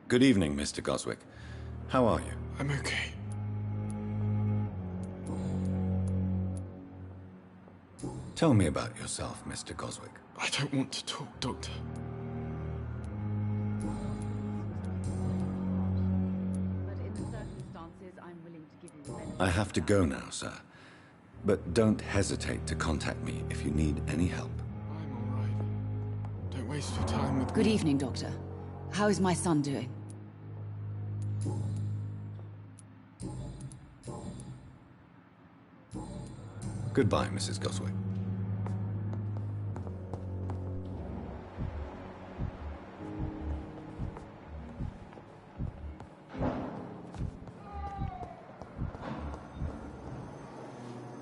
Good evening, Mr. Goswick. How are you? I'm okay. Tell me about yourself, Mr. Goswick. I don't want to talk, Doctor. I have to go now, sir. But don't hesitate to contact me if you need any help. I'm all right. Don't waste your time with me. Good evening, Doctor. How is my son doing? Goodbye, Mrs. Goswick.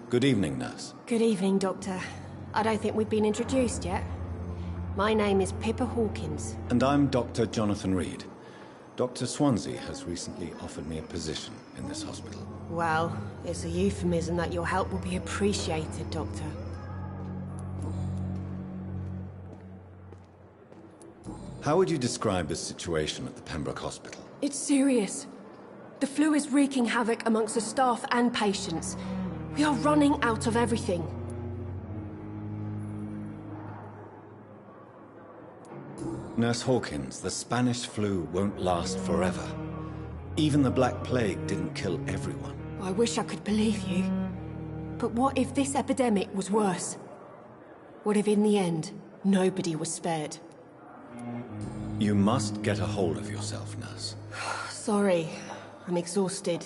Good evening, nurse. Good evening, Doctor. I don't think we've been introduced yet. My name is Pippa Hawkins. And I'm Dr. Jonathan Reed. Dr. Swansea has recently offered me a position in this hospital. Well, it's a euphemism that your help will be appreciated, Doctor. How would you describe the situation at the Pembroke Hospital? It's serious. The flu is wreaking havoc amongst the staff and patients. We are running out of everything. Nurse Hawkins, the Spanish flu won't last forever. Even the Black Plague didn't kill everyone. I wish I could believe you. But what if this epidemic was worse? What if in the end, nobody was spared? You must get a hold of yourself, nurse. Sorry, I'm exhausted.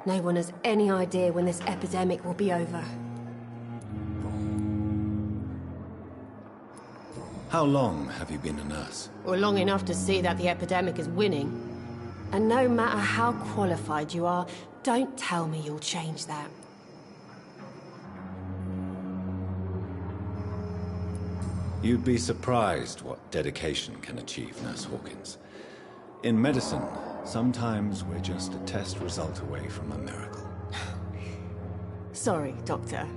No one has any idea when this epidemic will be over. How long have you been a nurse? Well, long enough to see that the epidemic is winning. And no matter how qualified you are, don't tell me you'll change that. You'd be surprised what dedication can achieve, Nurse Hawkins. In medicine, sometimes we're just a test result away from a miracle. Sorry, Doctor.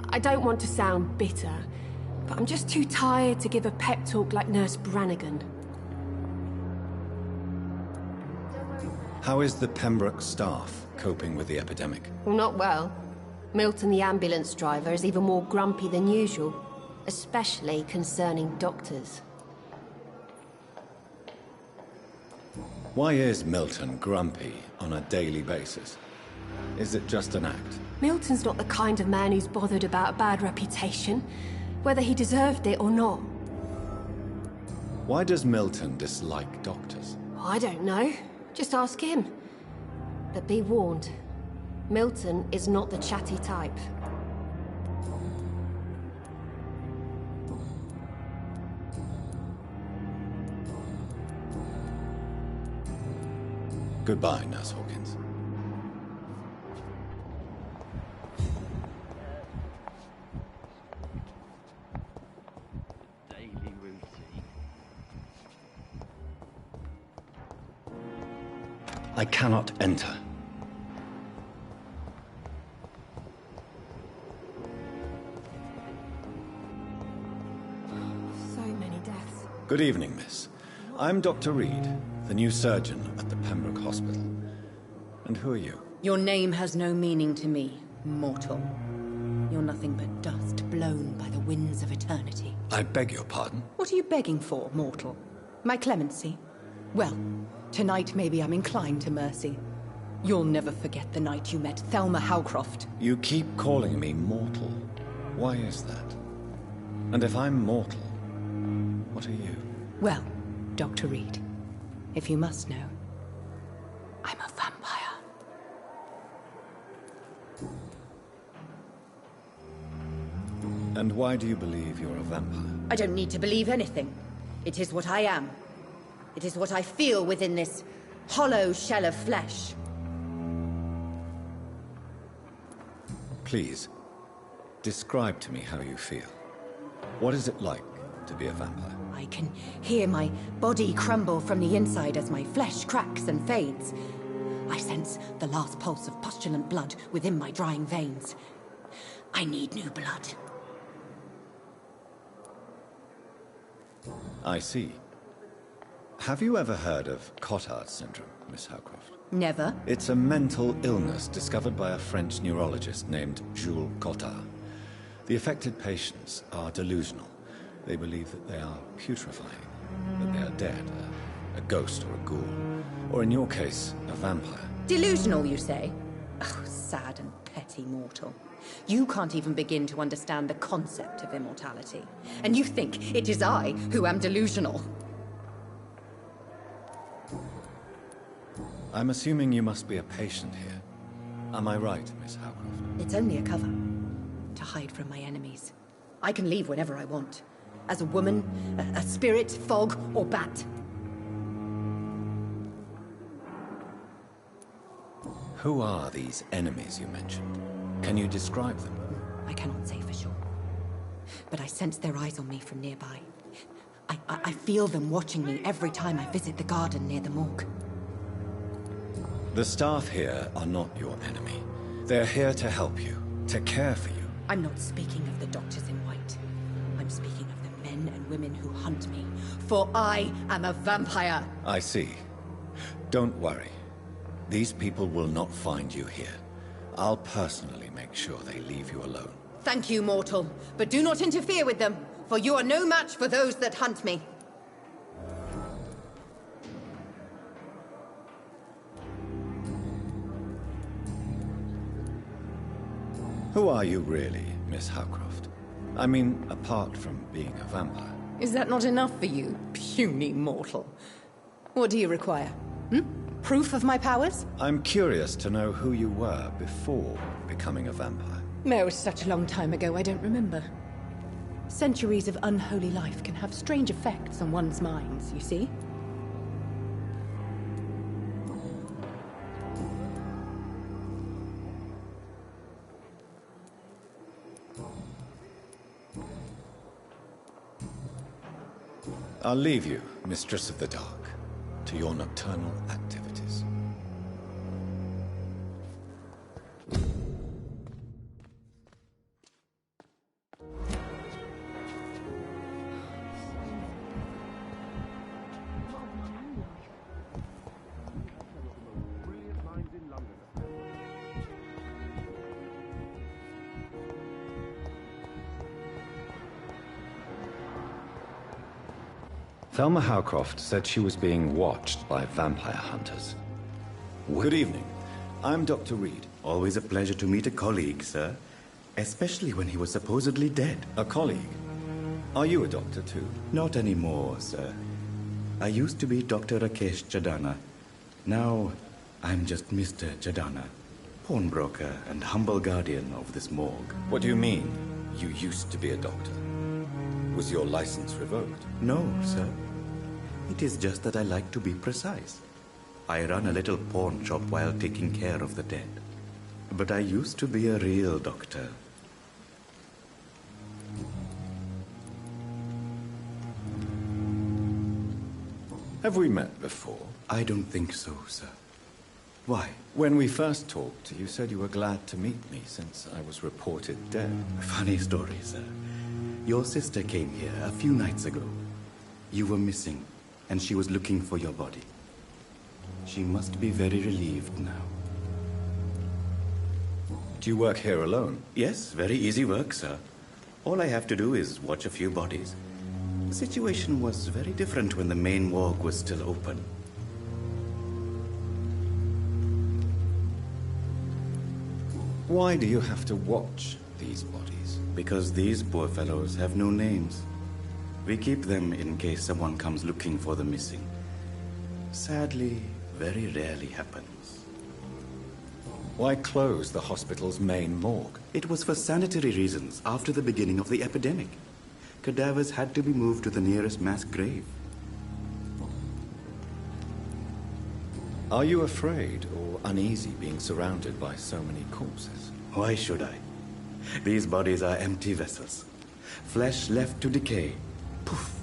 I don't want to sound bitter, but I'm just too tired to give a pep talk like Nurse Brannigan. How is the Pembroke staff coping with the epidemic? Well, not well. Milton, the ambulance driver, is even more grumpy than usual, especially concerning doctors. Why is Milton grumpy on a daily basis? Is it just an act? Milton's not the kind of man who's bothered about a bad reputation, whether he deserved it or not. Why does Milton dislike doctors? I don't know. Just ask him. But be warned, Milton is not the chatty type. Goodbye, Nurse Hawkins. I cannot enter. So many deaths. Good evening, miss. I'm Dr. Reed, the new surgeon at the Pembroke Hospital. And who are you? Your name has no meaning to me, mortal. You're nothing but dust blown by the winds of eternity. I beg your pardon? What are you begging for, mortal? My clemency? Well, tonight maybe I'm inclined to mercy. You'll never forget the night you met Thelma Howcroft. You keep calling me mortal. Why is that? And if I'm mortal, what are you? Well, Dr. Reed, if you must know, I'm a vampire. And why do you believe you're a vampire? I don't need to believe anything. It is what I am. It is what I feel within this hollow shell of flesh. Please, describe to me how you feel. What is it like to be a vampire? I can hear my body crumble from the inside as my flesh cracks and fades. I sense the last pulse of postulant blood within my drying veins. I need new blood. I see. Have you ever heard of Cotard syndrome, Miss Howcroft? Never. It's a mental illness discovered by a French neurologist named Jules Cotard. The affected patients are delusional. They believe that they are putrefying, that they are dead, a ghost or a ghoul, or in your case, a vampire. Delusional, you say? Oh, sad and petty mortal. You can't even begin to understand the concept of immortality. And you think it is I who am delusional. I'm assuming you must be a patient here. Am I right, Miss Howcroft? It's only a cover. to hide from my enemies. I can leave whenever I want. As a woman, a spirit, fog, or bat. Who are these enemies you mentioned? Can you describe them? I cannot say for sure. But I sense their eyes on me from nearby. I feel them watching me every time I visit the garden near the morgue. The staff here are not your enemy. They're here to help you, to care for you. I'm not speaking of the doctors in white. I'm speaking of the men and women who hunt me. For I am a vampire! I see. Don't worry. These people will not find you here. I'll personally make sure they leave you alone. Thank you, mortal. But do not interfere with them, for you are no match for those that hunt me. Who are you really, Miss Howcroft? I mean, apart from being a vampire. Is that not enough for you, puny mortal? What do you require? Proof of my powers? I'm curious to know who you were before becoming a vampire. It was such a long time ago, I don't remember. Centuries of unholy life can have strange effects on one's minds, you see? I'll leave you, Mistress of the Dark, to your nocturnal activities. Thelma Howcroft said she was being watched by vampire hunters. Good evening. I'm Dr. Reed. Always a pleasure to meet a colleague, sir. Especially when he was supposedly dead. A colleague? Are you a doctor too? Not anymore, sir. I used to be Dr. Rakesh Chadana. Now, I'm just Mr. Chadana, pawnbroker and humble guardian of this morgue. What do you mean, you used to be a doctor? Was your license revoked? No, sir. It is just that I like to be precise. I run a little pawn shop while taking care of the dead. But I used to be a real doctor. Have we met before? I don't think so, sir. Why? When we first talked, you said you were glad to meet me since I was reported dead. Funny story, sir. Your sister came here a few nights ago. You were missing, and she was looking for your body. She must be very relieved now. Do you work here alone? Yes, very easy work, sir. All I have to do is watch a few bodies. The situation was very different when the main morgue was still open. Why do you have to watch these bodies? Because these poor fellows have no names. We keep them in case someone comes looking for the missing. Sadly, very rarely happens. Why close the hospital's main morgue? It was for sanitary reasons after the beginning of the epidemic. Cadavers had to be moved to the nearest mass grave. Are you afraid or uneasy being surrounded by so many corpses? Why should I? These bodies are empty vessels. Flesh left to decay. Poof!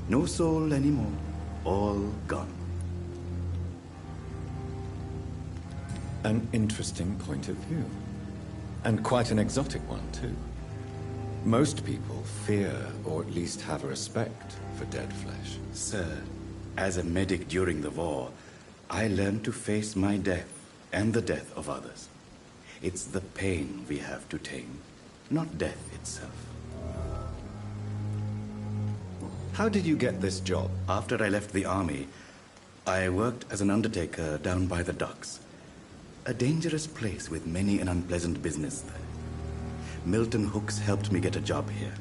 No soul anymore. All gone. An interesting point of view. And quite an exotic one, too. Most people fear, or at least have a respect, for dead flesh. Sir, as a medic during the war, I learned to face my death and the death of others. It's the pain we have to tame, not death itself. How did you get this job? After I left the army, I worked as an undertaker down by the docks. A dangerous place with many an unpleasant business there. Milton Hooks helped me get a job here.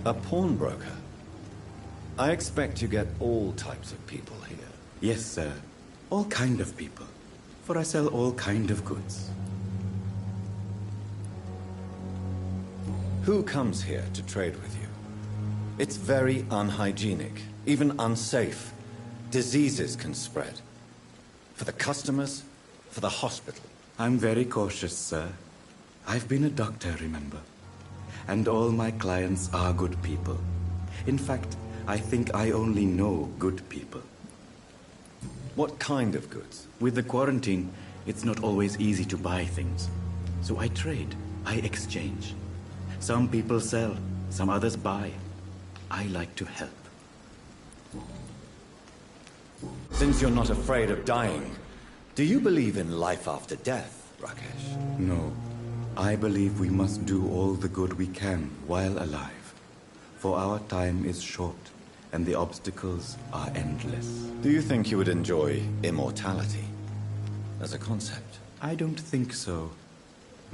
A pawnbroker? I expect you get all types of people here. Yes, sir. All kind of people. For I sell all kind of goods. Who comes here to trade with you? It's very unhygienic, even unsafe. Diseases can spread. For the customers, for the hospital. I'm very cautious, sir. I've been a doctor, remember? And all my clients are good people. In fact, I think I only know good people. What kind of goods? With the quarantine, it's not always easy to buy things. So I trade, I exchange. Some people sell, some others buy. I like to help. Since you're not afraid of dying, do you believe in life after death, Rakesh? No. I believe we must do all the good we can while alive. For our time is short, and the obstacles are endless. Do you think you would enjoy immortality as a concept? I don't think so.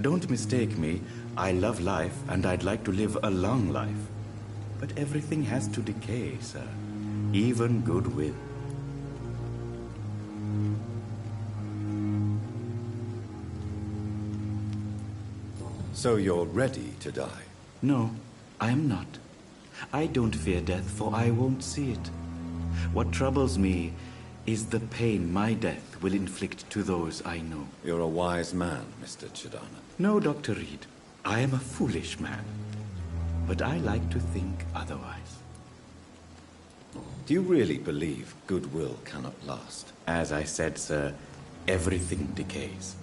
Don't mistake me. I love life, and I'd like to live a long life. But everything has to decay, sir. Even goodwill. So you're ready to die? No, I am not. I don't fear death, for I won't see it. What troubles me is the pain my death will inflict to those I know. You're a wise man, Mr. Chidana. No, Dr. Reed. I am a foolish man. But I like to think otherwise. Do you really believe goodwill cannot last? As I said, sir, everything decays.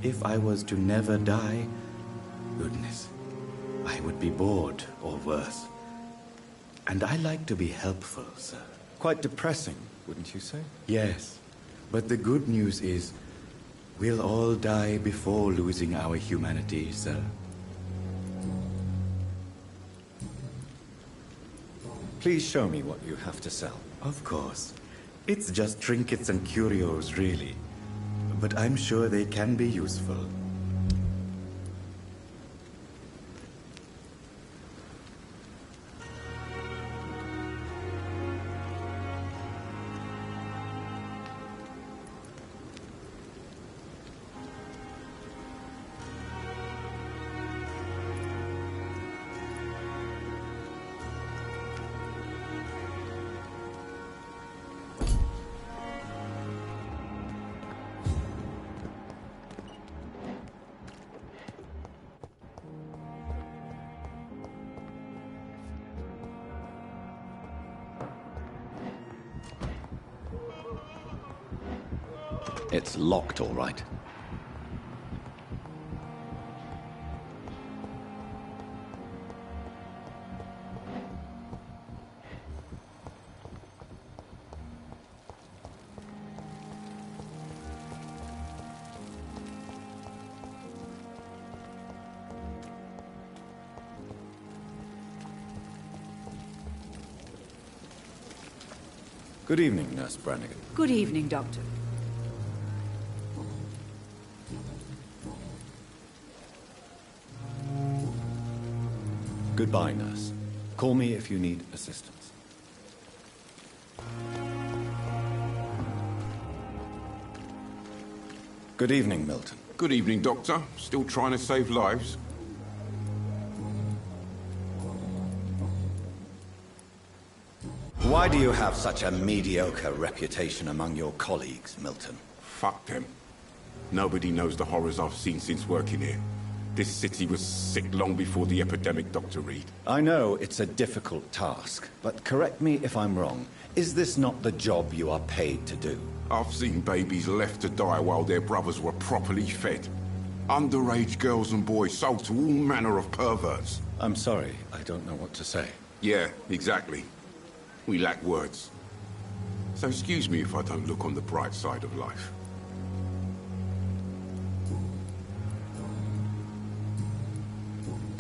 If I was to never die, goodness, I would be bored or worse. And I like to be helpful, sir. Quite depressing, wouldn't you say? Yes, but the good news is we'll all die before losing our humanity, sir. Please show me what you have to sell. Of course. It's just trinkets and curios, really. But I'm sure they can be useful. It's locked, all right. Good evening, Nurse Brannigan. Good evening, Doctor. Goodbye, nurse. Call me if you need assistance. Good evening, Milton. Good evening, Doctor. Still trying to save lives? Why do you have such a mediocre reputation among your colleagues, Milton? Fuck them. Nobody knows the horrors I've seen since working here. This city was sick long before the epidemic, Dr. Reed. I know it's a difficult task, but correct me if I'm wrong. Is this not the job you are paid to do? I've seen babies left to die while their brothers were properly fed. Underage girls and boys sold to all manner of perverts. I'm sorry, I don't know what to say. Yeah, exactly. We lack words. So excuse me if I don't look on the bright side of life.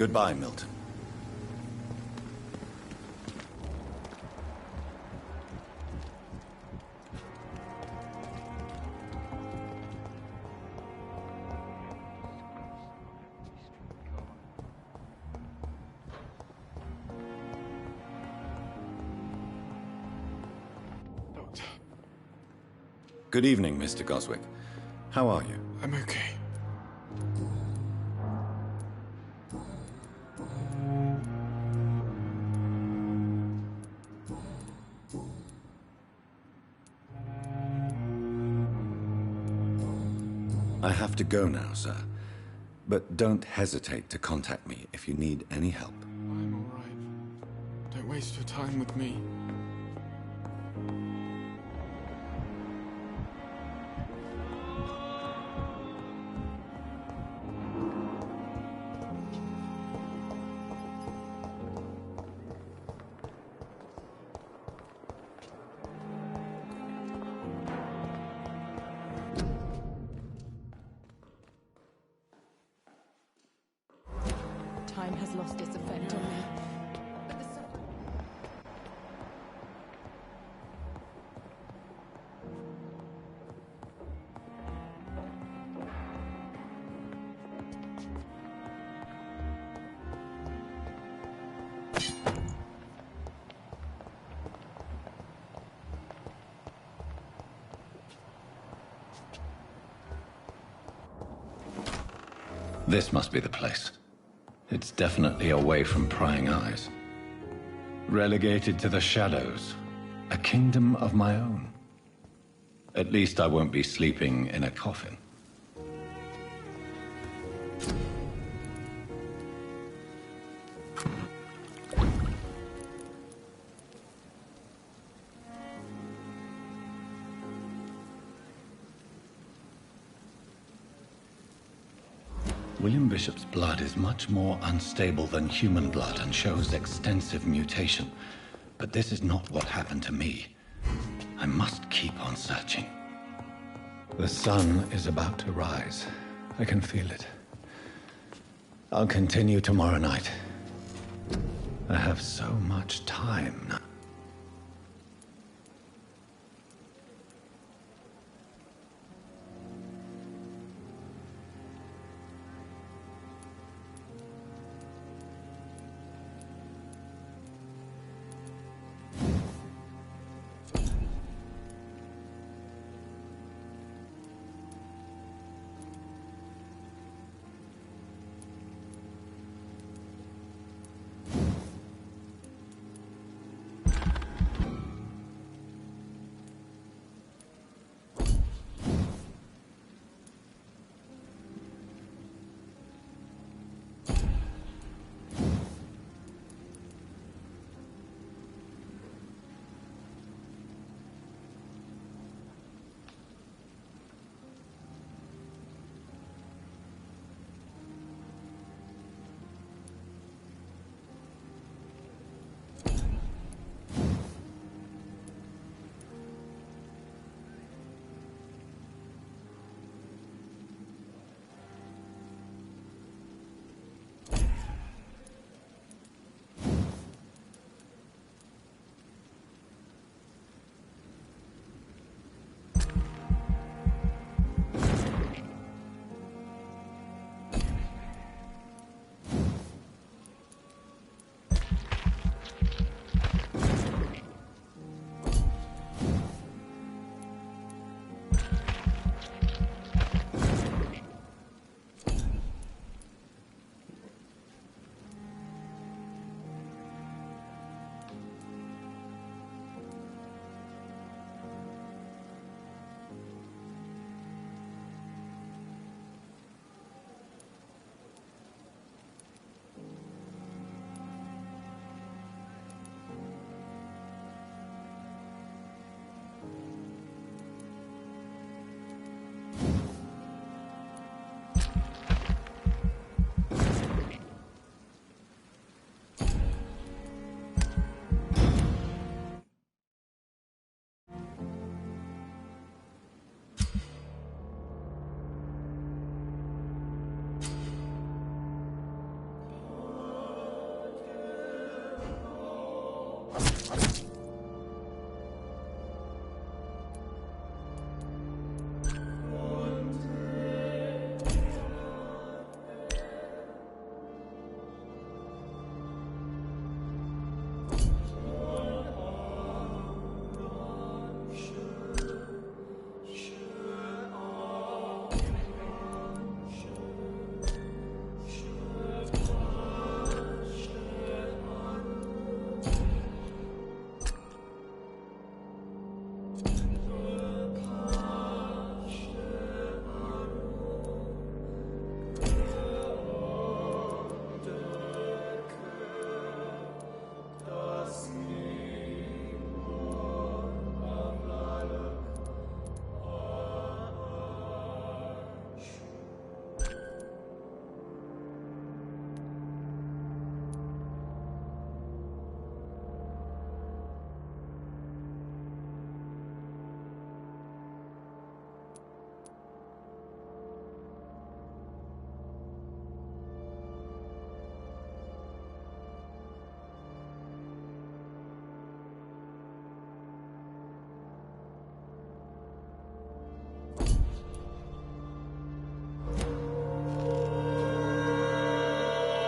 Goodbye, Milton. Good evening, Mr. Goswick. How are you? I'm okay. I have to go now, sir. But don't hesitate to contact me if you need any help. I'm all right. Don't waste your time with me. Time has lost its effect on me. This must be the place. It's definitely away from prying eyes. Relegated to the shadows. A kingdom of my own. At least I won't be sleeping in a coffin. William Bishop's blood is much more unstable than human blood and shows extensive mutation. But this is not what happened to me. I must keep on searching. The sun is about to rise. I can feel it. I'll continue tomorrow night. I have so much time now.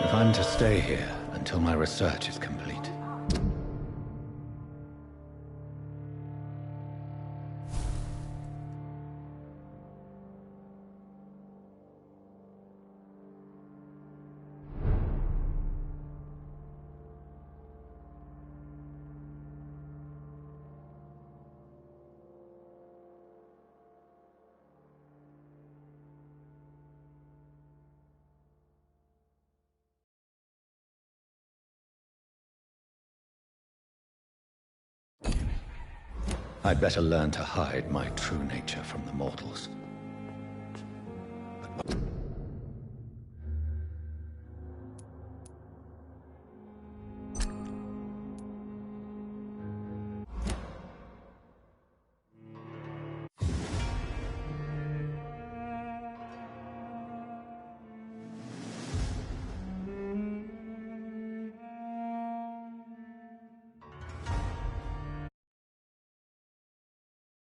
If I'm to stay here until my research is complete. I'd better learn to hide my true nature from the mortals.